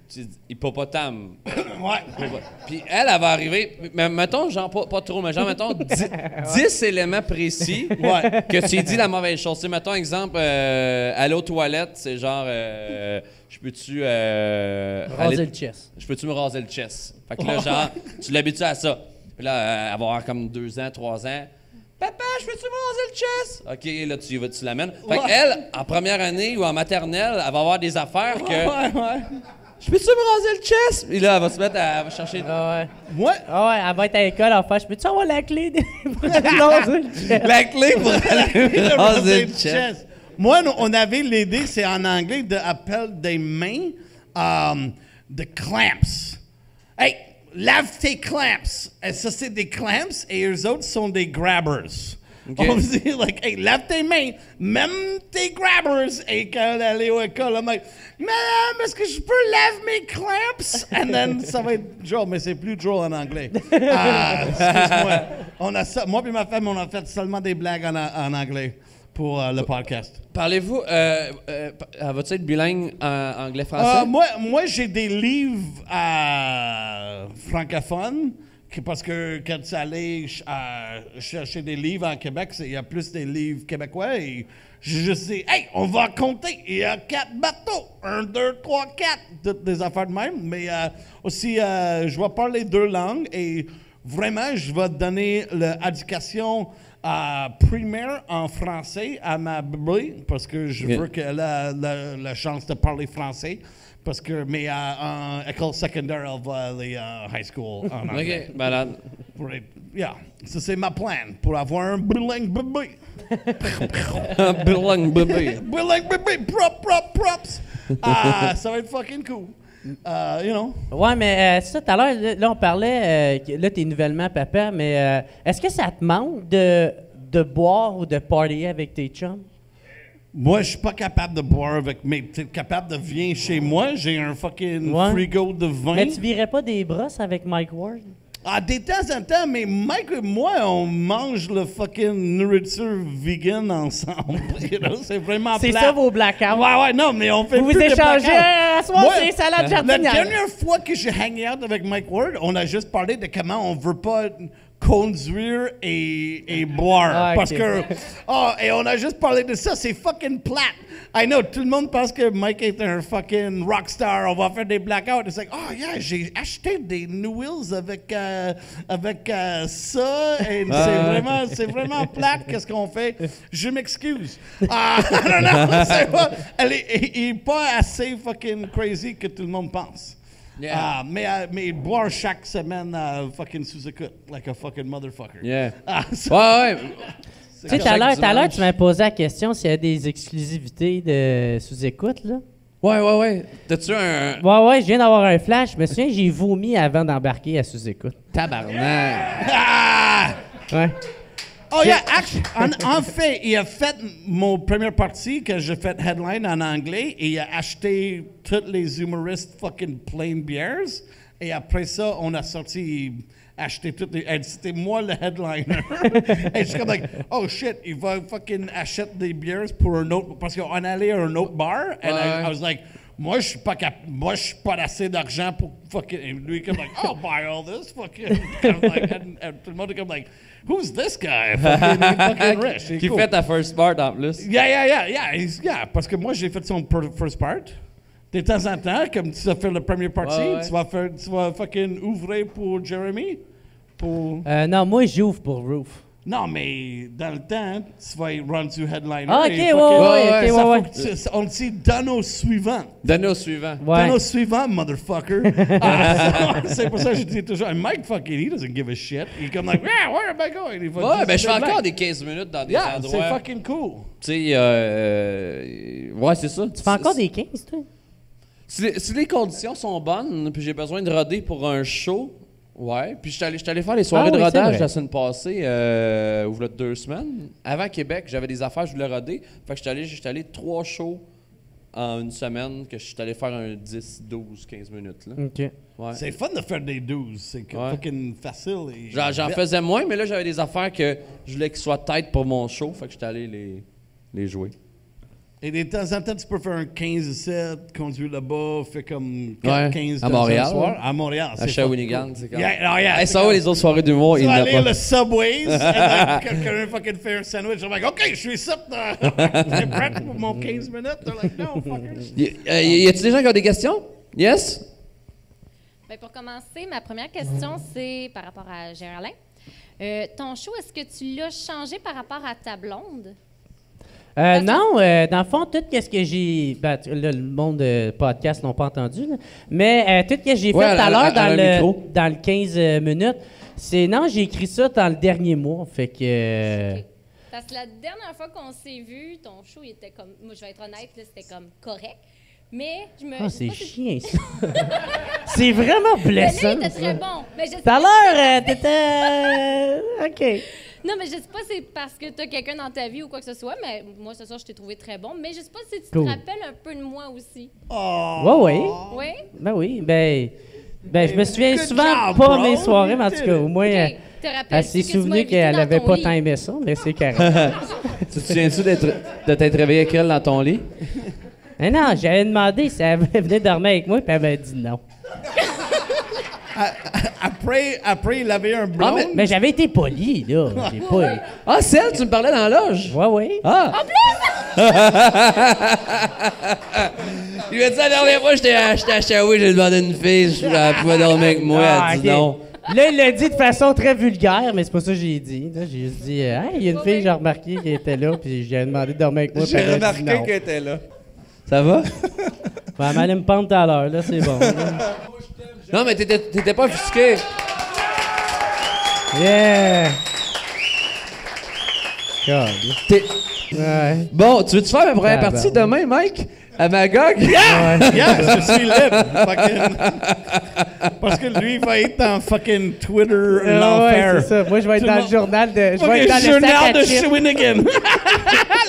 Tu dis, hippopotame. Ouais. Puis elle va arriver, mais mettons, genre, pas trop, mais genre, mettons, 10 éléments précis que tu lui dis la mauvaise chose. Tu sais, mettons, exemple, aller aux toilettes, c'est genre, je peux-tu... Raser le chest. Je peux-tu me raser le chest? Fait que là, genre, tu l'habitues à ça. Puis là, elle va avoir comme 2 ans, 3 ans. Papa, je peux-tu me raser le chest? OK, là, tu l'amènes. Fait qu'elle, en première année ou en maternelle, elle va avoir des affaires que... Ouais. Je peux-tu me raser le chest? Puis là, elle va se mettre à chercher... Ah ouais. Moi, Ah ouais, elle va être à l'école en fait. Je peux-tu avoir la clé pour aller raser le chest? La clé pour aller raser le chest. Moi, on avait l'idée, c'est en anglais, d'appel des mains, de clamps. Hey, lave tes clamps. Et ça, c'est des clamps et eux autres sont des grabbers. On me dit, like, hey, lève tes mains, même tes grabbers. Et quand elle allait à l'école, I'm like, madame, est-ce que je peux lever mes clamps? And then, ça va être drôle, mais c'est plus drôle en anglais. Excuse-moi. Moi et ma femme, on a fait seulement des blagues en anglais pour le podcast. Parlez-vous, vas-tu être bilingue en anglais-français? Moi, j'ai des livres francophones. Parce que quand tu allais chercher des livres en Québec, il y a plus des livres québécois. Et j'ai juste dit, hey, on va compter. Il y a 4 bateaux. 1, 2, 3, 4. Toutes des affaires de même. Mais aussi, je vais parler 2 langues. Et vraiment, je vais donner l'éducation primaire en français à ma bébé. Parce que je veux qu'elle ait la chance de parler français. Mais en école secondaire, elle va aller high school en anglais. OK, malade. Ça c'est ma plan, pour avoir un bilingue bébé. Bilingue bébé. Bilingue bébé, props. Ça va être fucking cool. You know. Ouais, mais ça, tout à l'heure, là, on parlait, là, t'es nouvellement papa, mais est-ce que ça te manque de boire ou de parler avec tes chums? Moi, je suis pas capable de boire avec mes... T'es capable de venir chez moi? J'ai un fucking frigo de vin. Mais tu virais pas des brosses avec Mike Ward? De temps en temps, mais Mike et moi, on mange le fucking nourriture vegan ensemble. You know, c'est vraiment C'est plate. ça vos blackouts? Ouais, non, mais on fait vous plus de échangez, blackouts. à soir, c'est salade jardinière. La dernière fois que j'ai hangé out avec Mike Ward, on a juste parlé de comment on veut pas conduire et boire. Parce que... et on a juste parlé de ça. C'est fucking plate. I know, tout le monde pense que Mike est un fucking rockstar. On va faire des blackouts. It's like, oh yeah, j'ai acheté des New Wheels avec ça. Et c'est vraiment plate. Qu'est-ce qu'on fait? Je m'excuse. Non, c'est pas... Il est pas assez fucking crazy que tout le monde pense. Yeah. Mais boire chaque semaine fucking sous-écoute, like a fucking motherfucker. Yeah. Tu sais, tout à l'heure, tu m'as posé la question s'il y a des exclusivités de sous-écoute, là. Ouais. T'as-tu un... Ouais, je viens d'avoir un flash. Je me souviens, j'ai vomi avant d'embarquer à sous-écoute. Tabarnak! Ouais. Oh yeah, en fait, il a fait mon première partie que j'ai fait headline en anglais et il a acheté tous les humoristes fucking plain beers et après ça, on a acheté toutes les... C'était moi le headliner. Et je suis comme like, oh shit, il va fucking acheter des beers pour un autre... Parce qu'on allait à un autre bar and I was like... Moi, je suis pas assez d'argent pour fucking... Et lui, comme like, I'll buy all this fucking... and tout le monde est comme like, who's this guy? Fucking rich. Qui fait ta first part en plus. Yeah. Parce que moi, j'ai fait son first part. De temps en temps, comme tu vas faire la première partie, tu vas fucking ouvrir pour Jeremy? Non, moi, j'ouvre pour Roof. Non, mais dans le temps, tu vas être rendu headliner. Ah, ok. On dit Dano suivant. Dano suivant. Ouais. Dano suivant, motherfucker. C'est pour ça que je dis toujours, Mike fucking, he doesn't give a shit. Il est comme like, yeah, where am I going? Je fais encore des 15 minutes dans des endroits. C'est fucking cool. Tu sais, ouais, c'est ça. Tu fais encore des 15, toi? Si les conditions sont bonnes, puis j'ai besoin de roder pour un show, ouais. Puis je suis allé faire les soirées de rodage la semaine passée, ou là 2 semaines. Avant Québec, j'avais des affaires, je voulais roder. Fait que j'étais allé 3 shows en une semaine, que je suis allé faire un 10, 12, 15 minutes. Là. OK. Ouais. C'est fun de faire des 12. C'est fucking facile. J'en faisais moins, mais là, j'avais des affaires que je voulais qu'ils soient têtes pour mon show. Fait que j'étais allé les jouer. Et de temps en temps, tu peux faire un 15-7, conduire là-bas, faire comme 15 à Montréal. Soir. À Montréal, à Shawinigan, c'est comme... Ça va, les autres soirées d'humour, il n'y en a pas. Tu vas aller le Subways, et quelqu'un fucking fait un sandwich. I'm like, OK, je suis ici. T'es prêt pour mon 15 minutes? They're like, no, fuckers. Y a-t-il des gens qui ont des questions? Yes? Bien, pour commencer, ma première question, c'est par rapport à Géraldin. Ton show, est-ce que tu l'as changé par rapport à ta blonde? Non, dans le fond, tout ce que j'ai... Ben, le monde podcast n'ont pas entendu, là, mais tout ce que j'ai fait tout à l'heure dans le 15 minutes, c'est... Non, j'ai écrit ça dans le dernier mois, fait que... Okay. Parce que la dernière fois qu'on s'est vu, ton show, il était comme... Moi, je vais être honnête, là, c'était comme correct. Mais je me... c'est chiant, ça. C'est vraiment blessant. Mais là, il était très bon. Mais tout à l'heure, t'étais... OK. Non, mais je sais pas si c'est parce que t'as quelqu'un dans ta vie ou quoi que ce soit, mais moi, c'est ça, je t'ai trouvé très bon. Mais je sais pas si tu te rappelles un peu de moi aussi. Oui. Oui? Ben oui, ben je me souviens Good souvent job, pas bro. mes soirées, mais en tout You cas, did au moins, OK. Te rappelles-tu elle s'est que tu m'as souvenue invité qu'elle dans avait ton pas lit? tant aimé ça, mais c'est correct. Tu te souviens-tu de t'être réveillé avec elle dans ton lit? Mais non, j'avais demandé si elle venait dormir avec moi, puis elle m'a dit non. Après, il avait un blonde. Mais j'avais été poli, là. J'ai pas... Ah, celle, tu me parlais dans la loge? Ouais. Ah! En plus! Il m'a dit la dernière fois, j'étais à Shawi, j'ai demandé une fille, elle pouvait dormir avec moi, elle dit ok. non. Là, il l'a dit de façon très vulgaire, mais c'est pas ça que j'ai dit. Là, j'ai juste dit, hey, il y a une fille, j'ai remarqué qui était là, puis j'ai demandé de dormir avec moi. J'ai puis elle a dit remarqué non. qu'elle était là. Ça va? Ben, elle m'allait me pendre tout à l'heure, là, c'est bon. Là. Non, mais t'étais pas offusqué. Yeah! God. T'es- Ouais. Bon, tu veux-tu faire ma première Ah, partie ben. demain, Mike? À Magog? Yeah, je suis libre. Fucking... Parce que lui, il va être dans fucking Twitter Ouais, l'enfer. c'est ça. Moi, je vais être Tout dans le le monde- journal de... Je Ok, vais être dans le sac journal à de chips. Shawinigan.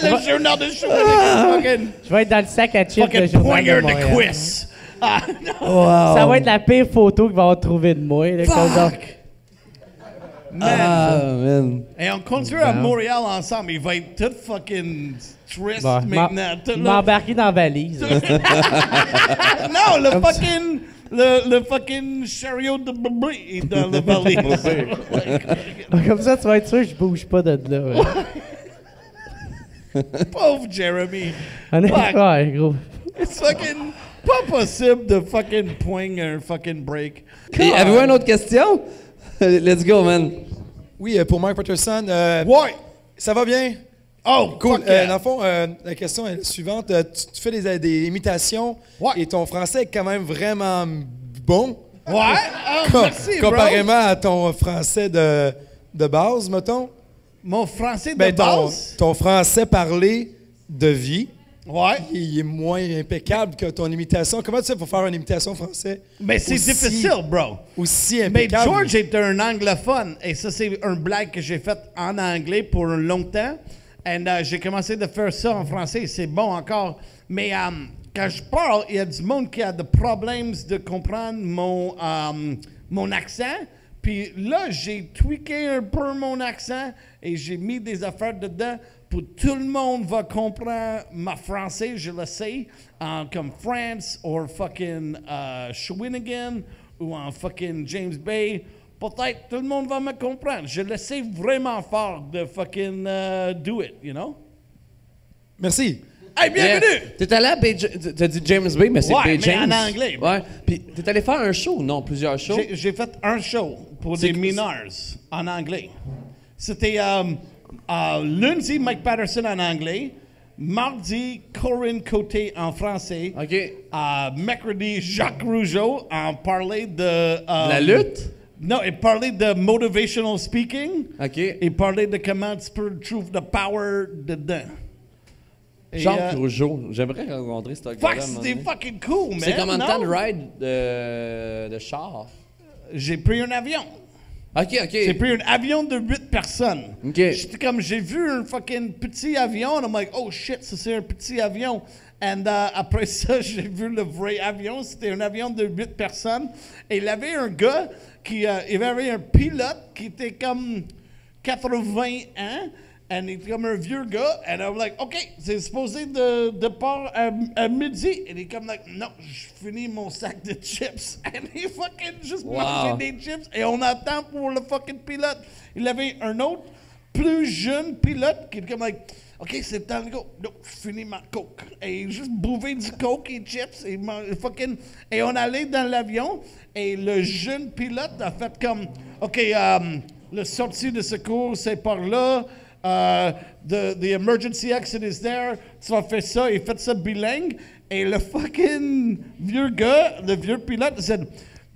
Le journal de Shawinigan. Fucking, Je vais être dans le sac à chips de fucking journal poigneur de de Montréal. quiz. Ah, non. Ça va être la pire photo qu'il va avoir trouvée de moi. Là, comme ça. Fuck. Man. Ah, man. Et on continue à Montréal ensemble. Il va être tout fucking triste Bon, maintenant. Tout le- m'embarquer dans la valise. Non, le fucking chariot de bébé est dans le valise. Comme ça, tu vas être sûr que je bouge pas de là. Pauvre Jeremy. Honnêtement, ouais, gros. C'est fucking pas possible de fucking poigner un fucking break. Et avez-vous une autre question? Let's go, man. Oui, pour Mike Patterson, Ouais. ça va bien? Oh, Cool. fuck yeah. Dans le fond, la question est la suivante. Tu fais des imitations Ouais. et ton français est quand même vraiment bon. Ouais. Oh, merci, bro. Comparément à ton français de base, mettons. Mon français de Ben, base. ton français parlé de vie, Ouais. il est moins impeccable que ton imitation. Comment tu fais pour faire une imitation français Mais c'est aussi- difficile, bro. aussi Mais impeccable? George est un anglophone et ça, c'est un blague que j'ai fait en anglais pour longtemps. Et j'ai commencé de faire ça en français. C'est bon encore. Mais quand je parle, il y a du monde qui a des problèmes de comprendre mon accent. Puis là, j'ai tweaké un peu mon accent et j'ai mis des affaires dedans pour tout le monde va comprendre ma français, je le sais, comme France ou fucking Shawinigan ou en fucking James Bay. Peut-être tout le monde va me comprendre. Je le sais vraiment fort de fucking do it, you know? Merci. Hey, bienvenue! T'es allé à Bay... T'as dit James Bay, mais c'est Ouais, Bay mais James. en anglais. Ouais. Puis t'es allé faire un show? Non, plusieurs shows? J'ai fait un show pour C'est- des mineurs en anglais. C'était lundi, Mike Patterson en anglais. Mardi, Corinne Côté en français. OK. Mercredi, Jacques Rougeau en parlait de... La lutte? Non, il parlait de motivational speaking. OK. Il parlait de comment tu peux trouver the power dedans. Et, Jacques Rougeau. J'aimerais rencontrer ce gars-là. fuck, à un moment c'était donné. fucking cool, man. C'est combien de non? temps de ride de char? J'ai pris un avion. OK. J'ai pris un avion de 8 personnes. OK. J'étais comme, j'ai vu un fucking petit avion, and I'm like, oh shit, ça c'est un petit avion. And après ça, j'ai vu le vrai avion, c'était un avion de 8 personnes. Et il y avait un gars il avait un pilote qui était comme 80 ans, et il était comme un vieux gars, and I'm like, OK, c'est supposé de part à midi. Et il est comme, like, non, je finis mon sac de chips. Et il fucking juste mangeait des chips, et on attend pour le fucking pilote. Il avait un autre, plus jeune pilote, qui était comme, like, OK, c'est le temps de go. Non, je finis ma coke. Et il juste bouffait du coke et chips, et on allait dans l'avion, et le jeune pilote a fait comme, OK, le sortie de secours, c'est par là. The emergency exit is there. Tu vas faire ça. Il fait ça bilingue. Et le fucking vieux gars, le vieux pilote, il dit,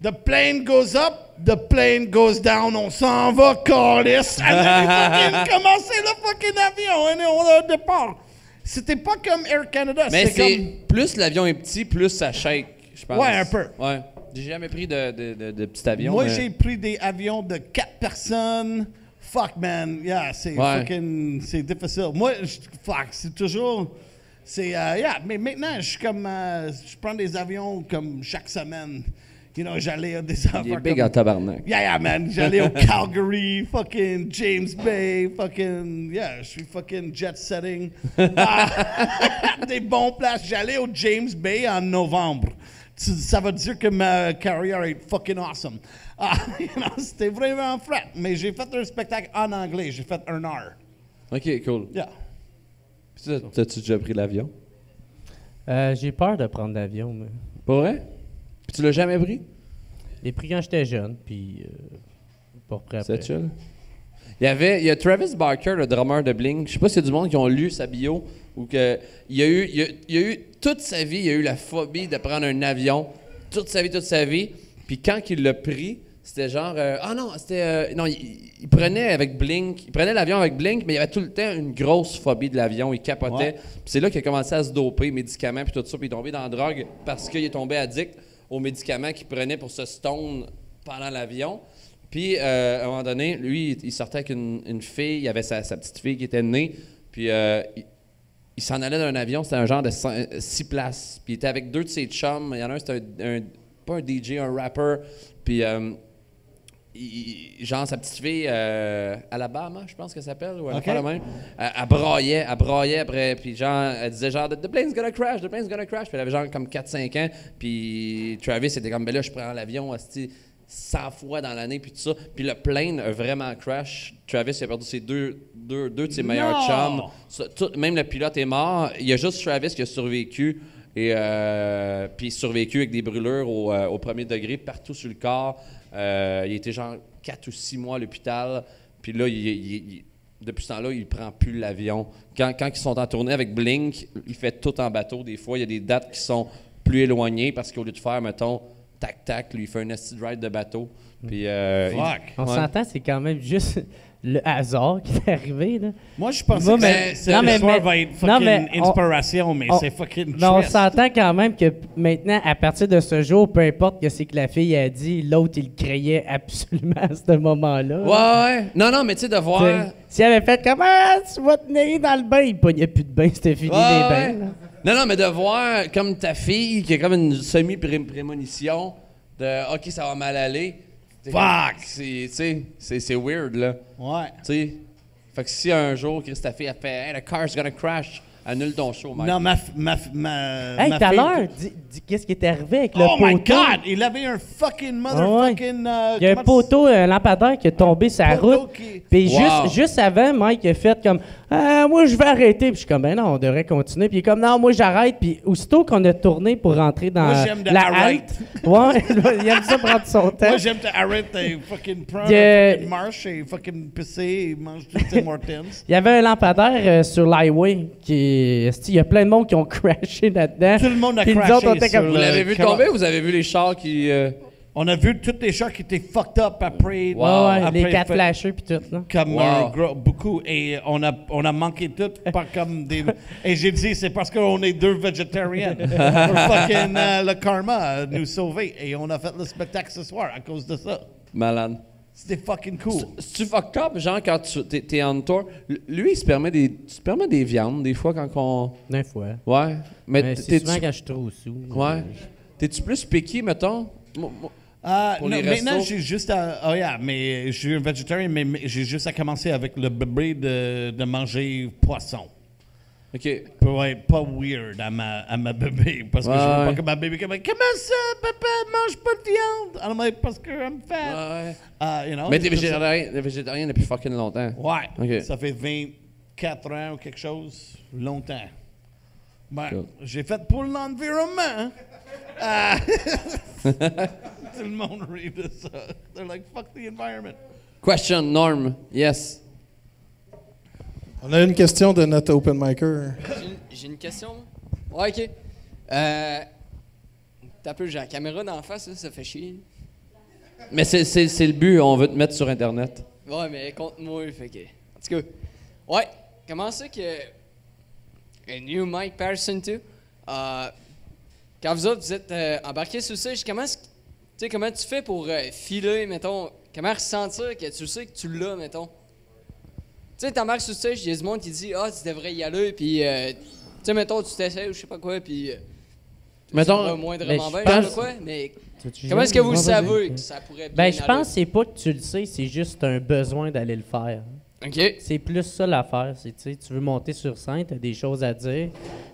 the plane goes up, the plane goes down. On s'en va, câlisse. Et il fucking commencé le fucking avion. Et on a un départ. C'était pas comme Air Canada. Mais c'était c'est... comme... Plus l'avion est petit, plus ça shake, je pense. Ouais, un peu. Ouais. J'ai jamais pris de petit avion. Moi, mais- j'ai pris des avions de 4 personnes Fuck, man. Yeah, c'est Ouais. fucking... C'est difficile. Moi, fuck, c'est toujours... C'est... yeah, mais maintenant, je suis comme... je prends des avions comme chaque semaine. You know, j'allais à des affaires Il est big comme... en tabarnak. Yeah, man. J'allais au Calgary, fucking James Bay, fucking... Yeah, je suis fucking jet-setting. Des bons places. J'allais au James Bay en novembre. Ça veut dire que ma carrière est fucking awesome. You know, c'était vraiment fret. Mais j'ai fait un spectacle en anglais. J'ai fait 1 heure. OK, cool. Yeah. Puis t'as-tu déjà pris l'avion? J'ai peur de prendre l'avion, mais... Pas vrai? Puis tu l'as jamais pris? Les pris quand j'étais jeune, puis pas prêt après. C'est chill. Il y a Travis Barker, le drummer de Blink. Je sais pas s'il y a du monde qui ont lu sa bio ou que il a eu toute sa vie, il a eu la phobie de prendre un avion, toute sa vie. Puis quand il l'a pris, c'était genre il prenait l'avion avec Blink, mais il avait tout le temps une grosse phobie de l'avion, il capotait. Ouais. Puis c'est là qu'il a commencé à se doper, médicaments puis tout ça, puis il est tombé dans la drogue parce qu'il est tombé addict aux médicaments qu'il prenait pour se stone pendant l'avion. Puis, à un moment donné, lui, il sortait avec une fille, il avait sa petite fille qui était née, puis il s'en allait d'un avion, c'était un genre de 6 places. Puis il était avec 2 de ses chums, il y en a un, c'était pas un DJ, un rapper, puis genre sa petite fille, Alabama, je pense qu'elle s'appelle, ou elle fait même, elle braillait après, puis genre, elle disait genre, the plane's gonna crash, puis elle avait genre comme 4-5 ans, puis Travis était comme, ben là, je prends l'avion, 100 fois dans l'année, puis tout ça. Puis le plane a vraiment crash. Travis il a perdu ses deux de ses meilleurs chums. Même le pilote est mort. Il y a juste Travis qui a survécu. Et puis survécu avec des brûlures au premier degré partout sur le corps. Il était genre 4 ou 6 mois à l'hôpital. Puis là, depuis ce temps-là, il prend plus l'avion. Quand ils sont en tournée avec Blink, il fait tout en bateau. Des fois, il y a des dates qui sont plus éloignées parce qu'au lieu de faire, mettons, tac-tac, lui, il fait un esti ride de bateau. Puis, On s'entend, c'est quand même juste le hasard qui est arrivé, là. Moi, je pensais que cette histoire va être fucking inspiration, mais c'est fucking Mais on triste. s'entend quand même que maintenant, à partir de ce jour, peu importe que c'est que la fille a dit, l'autre, il craignait absolument à ce moment-là. Ouais. Non, mais tu sais, de voir... S'il avait fait comme « Ah, tu vas te nailler dans le bain », il pognait plus de bain, c'était fini les bains. Là. Non, mais de voir comme ta fille qui a comme une semi-prémonition de « OK, ça va mal aller ». Fuck! C'est weird, là. Ouais. Tu sais, fait que si un jour, Chris, ta fille a fait « Hey, the car's gonna crash », annule ton show, mec. Non, ma Hey, ma tout à fille- l'heure, dis qu'est-ce qui est arrivé avec le Oh poteau. my God! Il avait un fucking motherfucking... Il y a un poteau, un lampadaire qui est tombé sur la Poteau route. qui- Puis Wow. juste avant, Mike a fait comme moi, je vais arrêter. Puis je suis comme ben non, on devrait continuer. Puis il est comme non, moi, j'arrête. Puis aussitôt qu'on a tourné pour rentrer dans Moi, j'aime de la arrête. halte. Ouais, il aime ça prendre son temps. Moi, j'aime arrêter fucking prendre Yeah. fucking marche et fucking pisser et manger du Tim Hortons. Il y avait un lampadaire sur l'highway qui il y a plein de monde qui ont crashé là-dedans. Tout le monde a Puis nous crashé autres, on était sur comme Vous l'avez vu comment- tomber ou vous avez vu les chars qui... On a vu tous les chars qui étaient fucked up après. Wow. après les 4 fait- flashers puis tout là. Comme Wow. beaucoup. Et on a manqué tout par comme des... Et j'ai dit, c'est parce qu'on est 2 végétariens. Pour fucking le karma nous sauver. Et on a fait le spectacle ce soir à cause de ça. Malade. C'était fucking cool. Si tu fucked up, genre quand t'es en tour, lui, il se permet des viandes des fois quand on... D'un fois. Ouais. Mais c'est souvent quand je suis trop sous. Ouais. T'es-tu plus piqué, mettons? Pour Non, les maintenant, restos? j'ai juste à... Oh yeah, mais je suis un végétarien, mais j'ai juste à commencer avec le bébé de manger poisson. OK. Pour être pas weird à ma bébé. Parce que je veux pas que ma bébé comme comment ça, papa, mange pas de viande? Alors, mais parce que I'm fat. Ouais. You know, Mais t'es c'est ça. végétarien depuis fucking longtemps. Ouais. OK. Ça fait 24 ans ou quelque chose. Longtemps. Ben, Cool. j'ai fait pour l'environnement. Ah. Tout le monde rit de ça. They're like, fuck the environment. Question, Norm. Yes. On a une question de notre open micer. J'ai une question. Ouais, OK. T'as un peu, j'ai la caméra d'en face, ça fait chier. Mais c'est le but, on veut te mettre sur Internet. Ouais, mais contre-moi, fait que... En tout cas, ouais, comment ça que... And you, Mike Patterson, too, quand vous autres, vous êtes embarqués sur ça, comment tu fais pour filer, mettons, comment ressentir que tu sais que tu l'as, mettons? sais, t'embarques sur stage, il y a du monde qui dit « Ah, tu devrais y aller, puis... tu sais, mettons, tu t'essayes ou je sais pas quoi, puis... Mettons, moindrement mais bien, je je sais pense- pas quoi, mais... Tu- Comment est-ce que vous le vas-y. savez que ça pourrait bien Ben, je aller? pense que c'est pas que tu le sais, c'est juste un besoin d'aller le faire. OK. C'est plus ça l'affaire. C'est, tu sais, tu veux monter sur scène, tu as des choses à dire.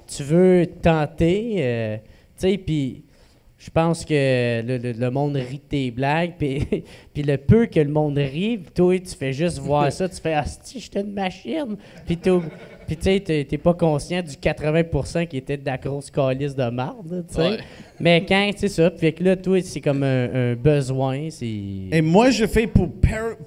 Tu veux tenter. Tu sais, puis je pense que le monde rit de tes blagues. Puis le peu que le monde rit, toi, tu fais juste voir ça. Tu fais « Ah, si, j'étais une machine! » Puis tu sais, t'es pas conscient du 80% qui était de la grosse calice de marde, tu sais. Ouais. Mais quand, c'est ça, fait que là, toi, c'est comme un besoin, c'est... Et moi, je fais pour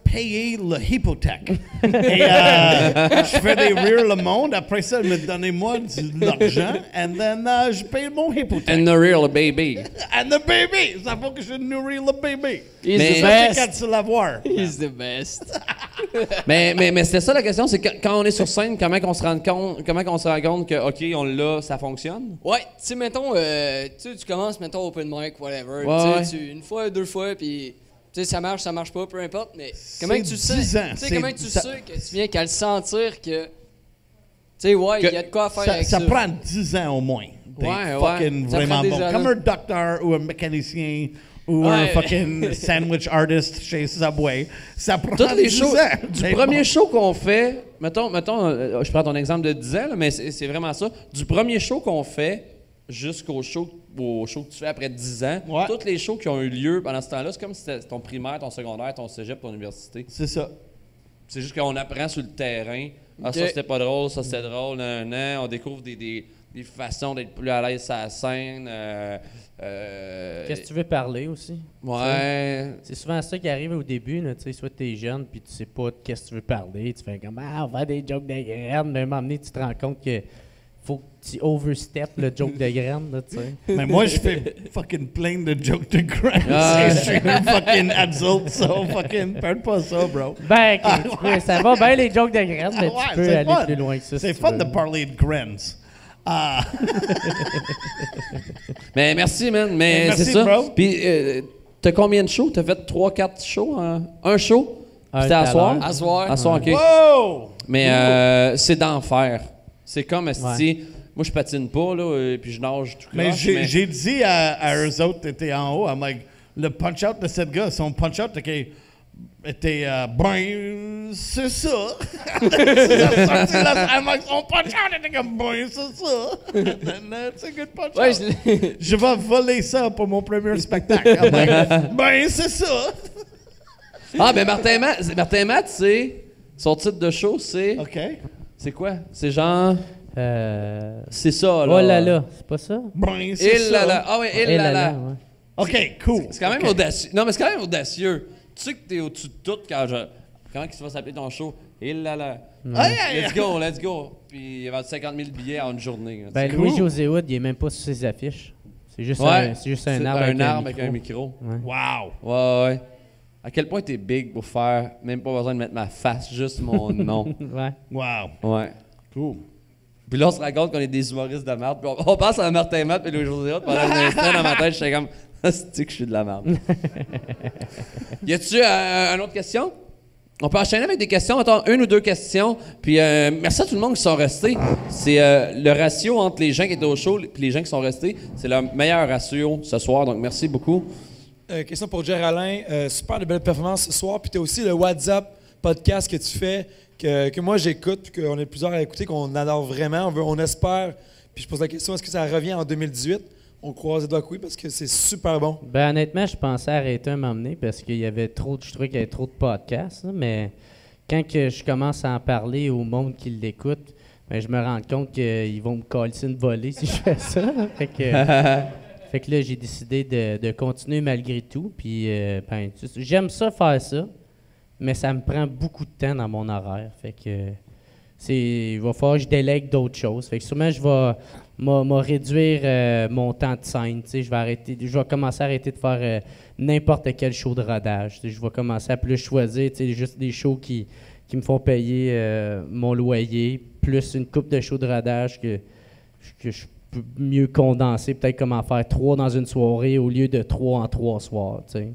payer l'hypothèque. Et je fais des rires le monde. Après ça, me donnez-moi de l'argent. And then, je paye mon hypothèque. And the real baby. And the baby. Ça faut que je nourris le bébé. He's Mais- the Ça, c'est best. quand tu l'avoir. He's the best. mais c'était ça la question, c'est quand on est sur scène, comment on se rend compte que, OK, on l'a, ça fonctionne? Ouais, tu sais, mettons, tu commences, mettons, open mic, whatever. Ouais, Tu sais, une fois, deux fois, puis... Tu sais, ça marche pas, peu importe, mais comment que tu 10 sais? ans. Tu sais, C'est- comment que tu ça- sais que tu viens qu'à le sentir que... Tu sais, ouais, il y a de quoi à faire avec ça. Ça prend 10 ans au moins. T'es Ouais, fucking Ça prend vraiment des bon. années. Comme un docteur ou un mécanicien ou un Ouais. fucking sandwich artist chez Subway. Ça prend Toutes les 10 shows, ans. du T'es premier bon. show qu'on fait, mettons, je prends ton exemple de 10 ans, là, mais c'est vraiment ça. Du premier show qu'on fait jusqu'au show que tu fais après 10 ans, Ouais. tous les shows qui ont eu lieu pendant ce temps-là, c'est comme si c'était ton primaire, ton secondaire, ton cégep, ton université. C'est ça. C'est juste qu'on apprend sur le terrain. Ah, ça Ok. c'était pas drôle, ça c'était drôle, on découvre des façons d'être plus à l'aise sur la scène. Qu'est-ce que tu veux parler aussi? Ouais. C'est souvent ça qui arrive au début, là, tu sais, soit t'es jeune puis tu sais pas de qu'est-ce que tu veux parler, tu fais comme « Ah, on va faire des jokes de graines », mais à un moment donné, tu te rends compte que faut que tu overstep le joke de graines, là, tu sais. Mais moi, je fais fucking plein de jokes de grains. Ah. Je suis un fucking adulte, so fucking perds pas ça, bro. Ben, ok, tu peux- ça va bien les jokes de graines, mais Ouais, tu peux c'est aller fun. plus loin que ça. C'est si tu fun veux. de parler de grains. Ah. Mais merci, man. Mais Merci, c'est ça. bro. Puis, t'as combien de shows? T'as fait 3-4 shows? Un show? Un Puis c'était à tout à soir? l'heure. À soir. À soir, OK. Wow! Mais c'est d'enfer. C'est comme si... Ouais. Moi, je patine pas, là, puis je nage tout Mais croche, j'ai dit à eux autres, t'étais en haut, I'm like, le punch-out de cette gars, son punch-out était, ben, c'est ça. I'm like, son punch-out était comme, ben, c'est ça. C'est un good punch-out. Ouais, je Je vais voler ça pour mon premier spectacle. I'm like, ben, c'est ça. Ah, ben Martin Matt, c'est... Son titre de show, c'est... OK. C'est quoi? C'est genre... C'est ça, là. Oh là là, c'est pas ça? Ben, c'est Il là ça. là. Ah ouais, il Eh là là. ouais. OK, cool. C'est quand même audacieux. Non, mais c'est quand même audacieux. Tu sais que t'es au-dessus de tout quand je... Comment il va s'appeler ton show? Il là là. Let's go. Puis il va 50 000 billets en une journée. là. Ben, C'est Louis-José Hood, il est même pas sur ses affiches. C'est juste, Ouais. c'est juste un C'est arbre avec un micro. Wow. Ouais. À quel point t'es big pour faire même pas besoin de mettre ma face, juste mon nom. Ouais. Wow. Ouais. Cool. Puis là, on se raconte qu'on est des humoristes de merde. Puis on passe à Martin Matt et Louis-José Hood pendant un instant dans ma tête, j'étais comme, c'est que je suis de la merde. Y a-tu une autre question? On peut enchaîner avec des questions. Attends, une ou deux questions. Puis merci à tout le monde qui sont restés. C'est le ratio entre les gens qui étaient au show et les gens qui sont restés. C'est le meilleur ratio ce soir. Donc merci beaucoup. Question pour Jerry Alain. Super de belles performances ce soir. Puis tu as aussi le WhatsApp podcast que tu fais, que moi j'écoute, puis qu'on est plusieurs à écouter, qu'on adore vraiment. On espère. Puis je pose la question, est-ce que ça revient en 2018? On croise les doigts que oui, parce que c'est super bon. Ben, honnêtement, je pensais arrêter un moment donné parce qu'il y avait trop de... Je trouvais qu'il y avait trop de podcasts, là, mais quand que je commence à en parler au monde qui l'écoute, ben, je me rends compte qu'ils vont me coller une volée si je fais ça. Fait que là, j'ai décidé de continuer malgré tout. Puis, ben, j'aime ça faire ça, mais ça me prend beaucoup de temps dans mon horaire. Fait que il va falloir que je délègue d'autres choses. Fait que sûrement, je vais réduire mon temps de scène. Je vais commencer à arrêter de faire n'importe quel show de rodage. Je vais commencer à plus choisir juste des shows qui me font payer mon loyer, plus une coupe de shows de rodage que je peux mieux condenser, peut-être comment faire 3 dans une soirée au lieu de 3 en 3 soirs. T'sais.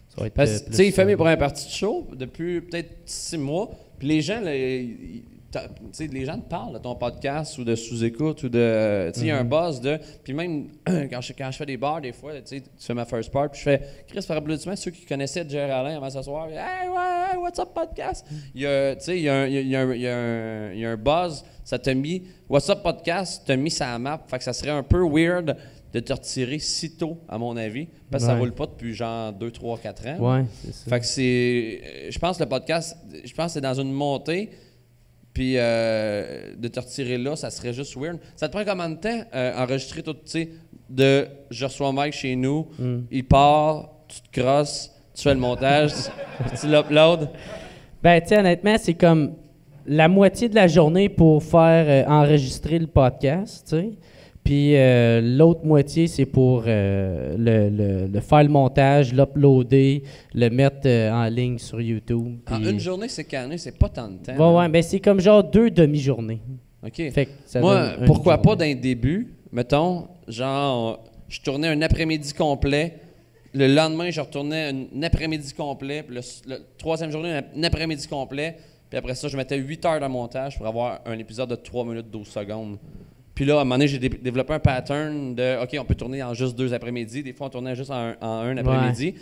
Ça va être, Parce que, plus, tu sais, il fait mes premières parties de show depuis peut-être 6 mois. Puis les gens, là, tu sais, les gens te parlent de ton podcast ou de sous-écoute ou de. Tu sais, il y a un buzz de. Puis même quand je fais des bars, des fois, tu sais, tu fais ma first part, puis je fais Chris, par applaudissement, ceux qui connaissaient Jerry Alain avant ce soir. Hey, ouais, what's up, podcast? Il y a, tu sais, il y a un buzz. Ça t'a mis. What's up, podcast? T'a mis ça à map. Fait que ça serait un peu weird de te retirer si tôt, à mon avis, parce que ça roule pas depuis genre 2, 3, 4 ans. Ouais, c'est ça. Fait que c'est. Je pense que le podcast, c'est dans une montée. Puis de te retirer là, ça serait juste weird. Ça te prend combien de temps enregistrer tout, tu sais, de je reçois Mike chez nous, il part, tu te crosses, tu fais le montage, tu l'uploads? Ben, tu sais, honnêtement, c'est comme la moitié de la journée pour faire enregistrer le podcast, tu sais. Puis l'autre moitié, c'est pour le faire le montage, l'uploader, le mettre en ligne sur YouTube. En puis- une journée, c'est canné, c'est pas tant de temps. Ouais, ben c'est comme genre 2 demi-journées. OK. Fait que ça Moi, donne une pourquoi journée. pas d'un début, mettons, genre, je tournais un après-midi complet, le lendemain, je retournais un après-midi complet, puis le troisième journée, un après-midi complet, puis après ça, je mettais 8 heures de montage pour avoir un épisode de 3 minutes 12 secondes. Puis là, à un moment donné, j'ai développé un pattern de OK, on peut tourner en juste 2 après-midi. Des fois, on tournait juste en un après-midi.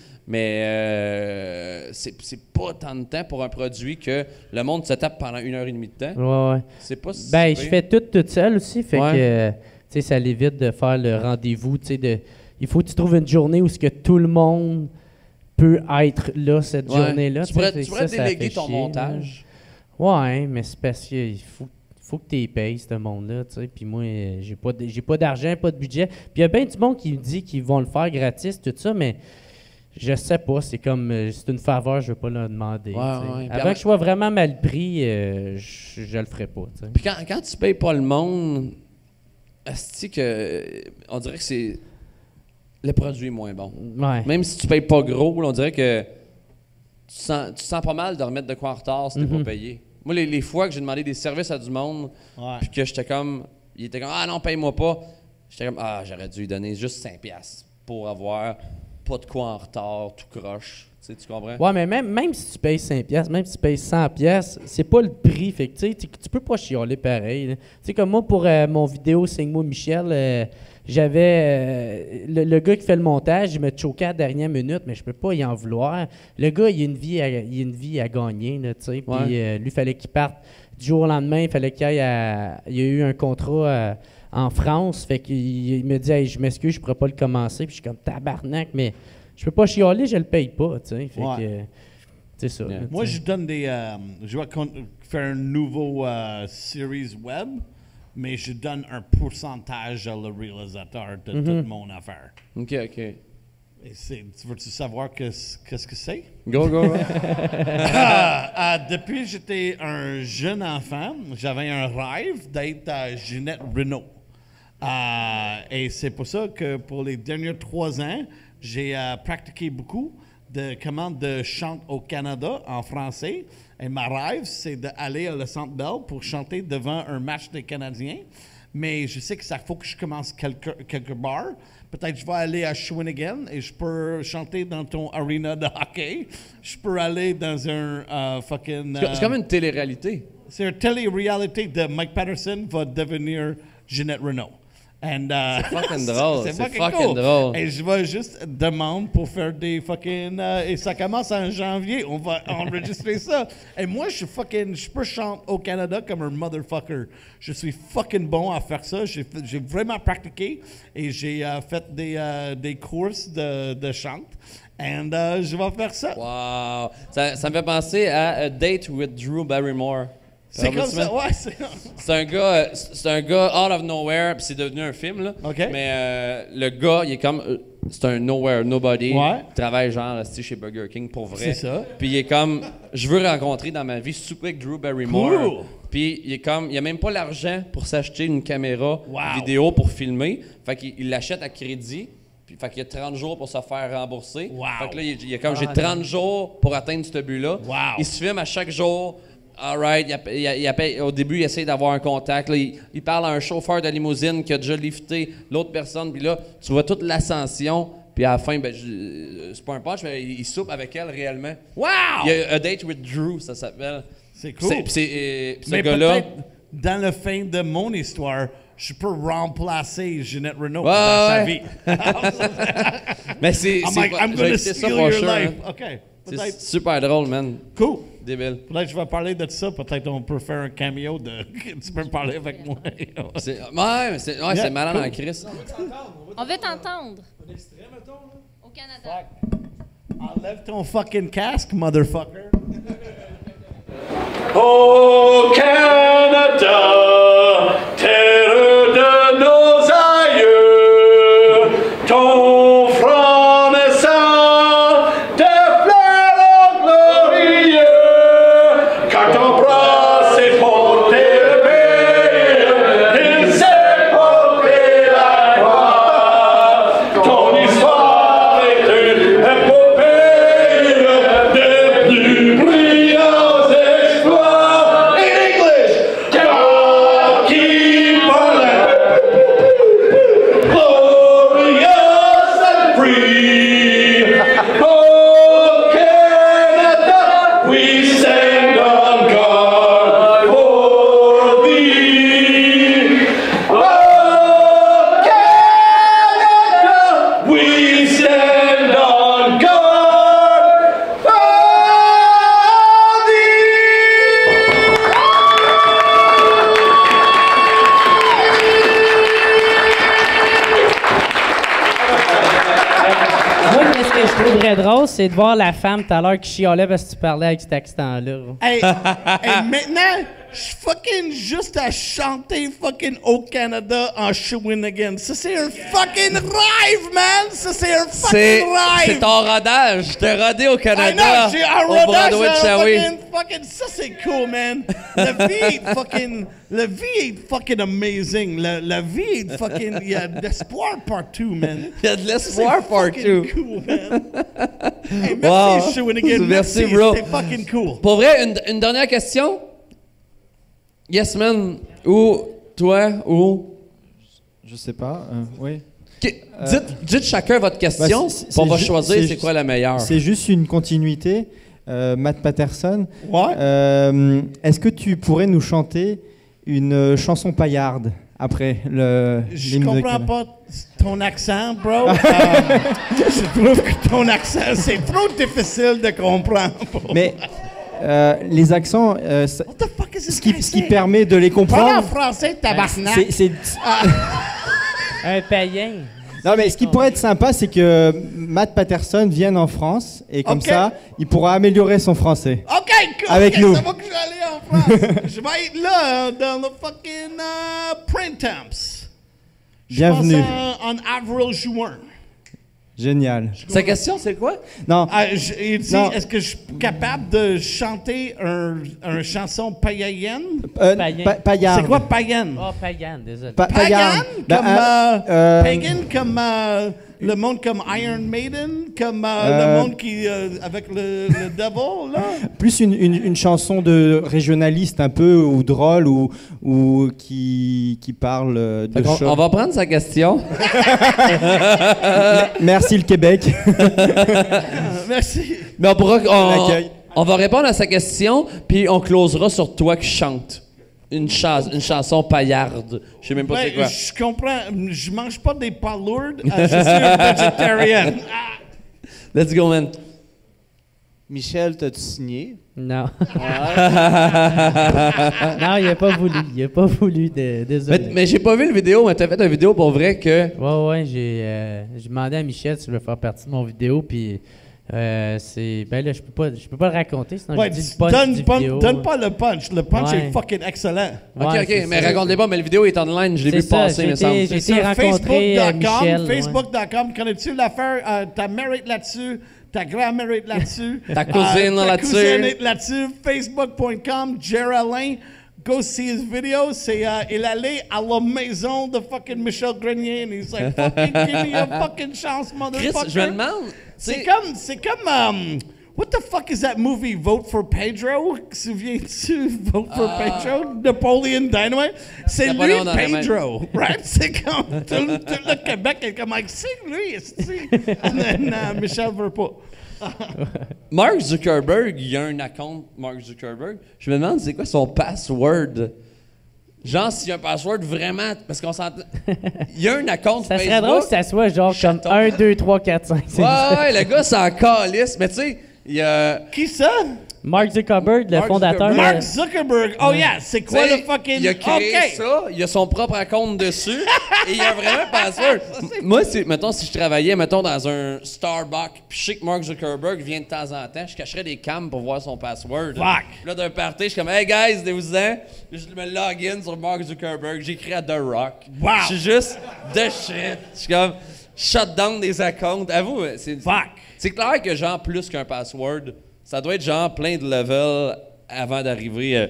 Mais c'est pas tant de temps pour un produit que le monde se tape pendant 1h30 de temps. Ouais. C'est pas si Ben, pire. je fais tout toute seule aussi, fait Ouais. que, tu sais, ça l'évite de faire le rendez-vous, tu sais, il faut que tu trouves une journée où ce que tout le monde peut être là cette Ouais. journée-là. Tu pourrais ça déléguer fait ton chier, montage. là. Ouais, mais c'est parce qu'il faut que tu les payes, ce monde-là, tu sais. Puis moi, j'ai pas d'argent, pas de budget. Puis il y a bien du monde qui me dit qu'ils vont le faire gratis, tout ça, mais je sais pas. C'est comme, c'est une faveur, je veux pas leur demander. Ouais, tu sais. ouais. Puis Avant avant- que je sois vraiment mal pris, je le ferai pas, tu sais. Puis quand tu payes pas le monde, asti que on dirait que c'est le produit est moins bon. Ouais. Même si tu payes pas gros, là, on dirait que tu sens pas mal de remettre de quoi en retard si t'es pas payé. Moi, les fois que j'ai demandé des services à du monde, Ouais. puis que j'étais comme, il était comme, ah non, paye-moi pas. J'étais comme, ah, j'aurais dû lui donner juste 5$ pour avoir pas de quoi en retard, tout croche. Tu comprends? Ouais, mais même si tu payes 5$, même si tu payes 100$, c'est pas le prix. Fait que tu sais, tu peux pas chialer pareil, là. Tu sais, comme moi, pour mon vidéo Signe-moi Michel, j'avais le gars qui fait le montage, il m'a choqué à la dernière minute, mais je peux pas y en vouloir. Le gars, il a une vie à gagner, là, tu sais. Puis lui, il fallait qu'il parte du jour au lendemain, il fallait qu'il aille à... Il a eu un contrat en France, fait qu'il me dit, hey, je m'excuse, je pourrais pas le commencer. Puis je suis comme, tabarnak, mais je peux pas chialer, je le paye pas, tu sais. Fait Ouais. que, c'est ça. Yeah. là, Moi, tu sais. je donne des. Je vais faire un nouveau series web, mais je donne un pourcentage à le réalisateur de toute mon affaire. OK. Et veux-tu savoir qu'est-ce que c'est? Go. Depuis que j'étais un jeune enfant, j'avais un rêve d'être Ginette Renault. Et c'est pour ça que pour les derniers 3 ans, j'ai pratiqué beaucoup de comment de chanter au Canada en français. Et ma rêve, c'est d'aller à le Centre Bell pour chanter devant un match des Canadiens. Mais je sais que ça faut que je commence quelque part. Peut-être je vais aller à Shawinigan et je peux chanter dans ton arena de hockey. Je peux aller dans un fucking... C'est comme une télé-réalité. c'est une télé-réalité de Mike Patterson va devenir Ginette Renault. And, C'est fucking drôle, c'est c'est fucking fucking cool. drôle. Et je vais juste demander pour faire des fucking... et ça commence en janvier. On va enregistrer ça. Et moi, je peux chanter au Canada comme un motherfucker. Je suis fucking bon à faire ça. J'ai vraiment pratiqué et j'ai fait des courses de chant. And je vais faire ça. Wow. Ça me fait penser à A Date with Drew Barrymore. C'est comme ça, ouais. C'est un gars out of nowhere, puis c'est devenu un film, là. OK. Mais le gars, il est comme... c'est un nowhere, nobody. Ouais. Il travaille genre chez Burger King, pour vrai. C'est ça. Puis il est comme... Je veux rencontrer dans ma vie super avec Drew Barrymore. Cool. Puis il est comme... Il a même pas l'argent pour s'acheter une caméra Wow. vidéo pour filmer. Fait qu'il l'achète à crédit. Puis, fait qu'il y a 30 jours pour se faire rembourser. Wow. Fait que là, il est comme, j'ai 30 jours pour atteindre ce but-là. Wow. Il se filme à chaque jour. All right. Au début, il essaie d'avoir un contact. Là, il parle à un chauffeur de limousine qui a déjà lifté l'autre personne. Puis là, tu vois toute l'ascension. Puis à la fin, ben, c'est pas un punch, mais il soupe avec elle réellement. Wow! Il y a A Date with Drew, ça s'appelle. C'est cool. Puis ce Mais gars-là. peut-être, dans la fin de mon histoire, je peux remplacer Ginette Renault Ouais, dans sa ouais. vie. Mais c'est. I'm like, I'm j'ai gonna écouté steal ça your for sure, life. hein. OK. C'est Peut-être. super drôle, man. Cool. Débile. Peut-être que je vais parler de ça. Peut-être on peut faire un cameo de. Tu peux parler avec moi. C'est malade en crise. On veut t'entendre. Au Canada. Enlève ton fucking casque, motherfucker. Au Canada, terre de nos aïeux, ton front naissant, tes fleurs glorieux, car ton bras s'est porté le pays, il s'est porté la croix, ton histoire est une épopée des plus brillants exploits. In English, God keep our land glorious and free. Oh Canada, we stand on guard for thee. Oh Canada, we stand on guard for thee. Moi, qu'est-ce que je trouverais drôle, c'est de voir la femme tout à l'heure qui chialait parce que tu parlais avec cet accent-là. Hey, maintenant, je suis fucking juste à chanter fucking au Canada en Shawinigan. Ça, c'est un fucking rêve, man! Ça, c'est un C'est fucking rêve! ton rodage. T'es rodé au I Canada. know, j'ai un au rodage Broadway de en Shawi. fucking, ça c'est cool, man. La vie est fucking amazing. La vie est fucking, il y a de l'espoir partout, man. Il y a de l'espoir C'est partout. fucking cool, man. Hey, merci, Wow. Shawinigan. Merci, Merci, bro. c'était fucking cool. Pour vrai, une dernière question. Yes, man. Ou toi, ou. Je sais pas, oui. Dites chacun votre question. Bah, puis on va choisir c'est quoi la meilleure. C'est juste une continuité. Matt Patterson. Ouais. Est-ce que tu pourrais nous chanter une chanson paillarde après le Je l'hymne de comprends Canada? pas ton accent, bro. Je trouve que ton accent, c'est trop difficile de comprendre. Mais les accents, What the fuck is this ce qui guy permet de les Parle en comprendre, français, tabarnak. c'est Un païen. non, mais ce qui pourrait être sympa, c'est que Matt Patterson vienne en France et comme Ok. ça, il pourra améliorer son français. OK, cool. Avec OK, nous. ça va que je vais aller en France. Je vais être là dans le fucking printemps. Bienvenue. Je pense en avril-juin. Génial. Sa question, c'est quoi? Non, Il dit, Non. est-ce que je suis capable de chanter une chanson païenne? Païen. paillarde. C'est quoi païenne? Oh, païen, désolé. Paillarde. Pagan? Ben, Comme pagan, comme le monde comme Iron Maiden, comme le monde qui avec le devil là. plus une chanson de régionaliste un peu ou drôle ou qui parle de Fait qu'on- choses. on va prendre sa question. Merci le Québec. Merci. Mais L'accueil. on va répondre à sa question, puis on closera sur toi qui chante. Une chanson paillarde. Je sais même pas Ouais, c'est quoi. je comprends. Je mange pas des palourdes. Je suis un végétarien. Let's go, man. Michel, t'as-tu signé? Non. Non, il a pas voulu. Il a pas voulu. Désolé. Mais j'ai pas vu le vidéo, mais t'as fait une vidéo pour vrai que. Ouais, j'ai demandé à Michel s'il veut faire partie de mon vidéo, puis c'est... Ben là, je peux pas le raconter, sinon Ouais, je dis le punch du vidéo. donne pas le punch. Le punch Ouais. est fucking excellent. Ok, Ouais, ok, c'est mais ça. racontez pas, mais le vidéo est online, je l'ai C'est vu ça, passer, j'ai me semble. été- C'est J'ai sur rencontré Facebook.com. Michel. ouais. Facebook.com. Connais-tu l'affaire? Ta mère est là-dessus. Ta grand-mère est là-dessus. Ta cousine ta là-dessus. cousine est là-dessus. Facebook.com. Geraldin. Go see his video. C'est, il allait à la maison de fucking Michel Grenier. And he's like, fucking give me a fucking chance, Chris, motherfucker. je me demande. C'est tu sais, comme What the fuck is that movie, Vote for Pedro? Souviens-tu, Vote for Pedro? Napoleon Dynamite? C'est lui, Napoléon Pedro, right? C'est comme tout le Québec est comme, like, c'est lui, c'est. And then Michel veut pas. Mark Zuckerberg, il y a un account, Mark Zuckerberg. Je me demande c'est quoi son password. Genre, s'il y a un password vraiment. Parce qu'on s'entend. Il y a un account Ça Facebook. serait drôle si ça soit genre comme 1, 2, 3, 4, 5. Ouais, le gars, c'est en calice. Mais tu sais, il y a. Qui ça? Mark Zuckerberg, le fondateur. Mark Zuckerberg. Oh yeah, c'est quoi T'sais, le fucking... il a créé ça, il a son propre compte dessus, et il a vraiment un password. Moi, mettons, si je travaillais, mettons, dans un Starbucks, puis je sais que Mark Zuckerberg vient de temps en temps, je cacherais des cams pour voir son password. Fuck! Là, d'un party, je suis comme, hey guys, venez-vous-en. Je me log in sur Mark Zuckerberg, j'écris à The Rock. Wow! Je suis juste de shit. Je suis comme, shut down des accounts. Avoue, c'est clair que, genre, plus qu'un password, ça doit être genre plein de levels avant d'arriver.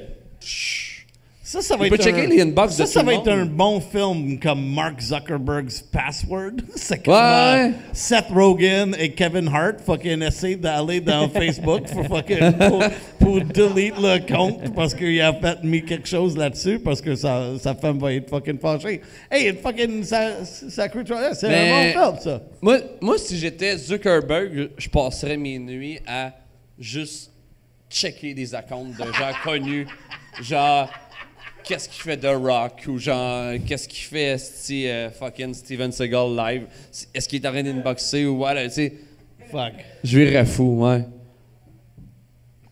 Ça va Il peut être checker les inbox de ça tout le va être monde. un bon film comme Mark Zuckerberg's Password. C'est comme Ouais. Seth Rogen et Kevin Hart fucking essaient d'aller dans Facebook pour delete le compte parce qu'il a fait mis quelque chose là-dessus parce que sa femme va être fucking fâchée. Hey, fucking c'est un bon film ça. Moi, si j'étais Zuckerberg, je passerais mes nuits à juste checker des accounts de gens connus. Genre, qu'est-ce qu'il fait The Rock? Ou genre, qu'est-ce qu'il fait fucking Steven Seagal live? Est-ce qu'il est en train d'inboxer ou voilà, tu sais? Fuck. Je virerais fou, ouais.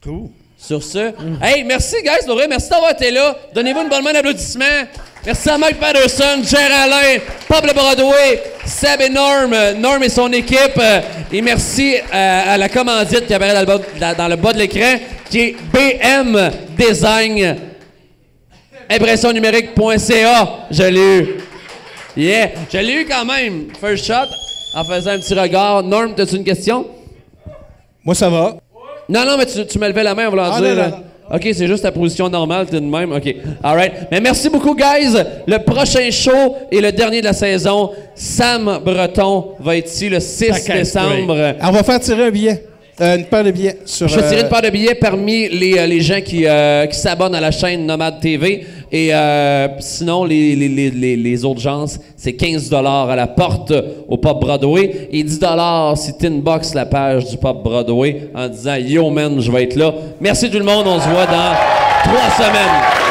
Cool. Sur ce, hey, merci, guys, pour vrai. Merci d'avoir été là. Donnez-vous une bonne main d'applaudissements. Merci à Mike Patterson, Jer Alain, Pablo Broadway, Seb et Norm et son équipe. Et merci à la commandite qui apparaît dans le bas de l'écran, qui est BM Design. Impressionnumérique.ca. Je l'ai eu. Yeah. Je l'ai eu quand même. First shot, en faisant un petit regard. Norm, as-tu une question? Moi, ça va. Non, mais tu me levais la main en voulant dire. Non. OK, c'est juste ta position normale, t'es de même. OK. All right. Mais merci beaucoup, guys. Le prochain show et le dernier de la saison, Sam Breton va être ici le 6 décembre. On va faire tirer un billet. Une paire de billets. Je vais tirer une paire de billets parmi les gens qui s'abonnent à la chaîne Nomade TV. Et sinon, les autres gens, c'est 15 $ à la porte au Pop Broadway et 10 $ si tu inbox la page du Pop Broadway en disant « Yo man, je vais être là ». Merci tout le monde, on se voit dans 3 semaines.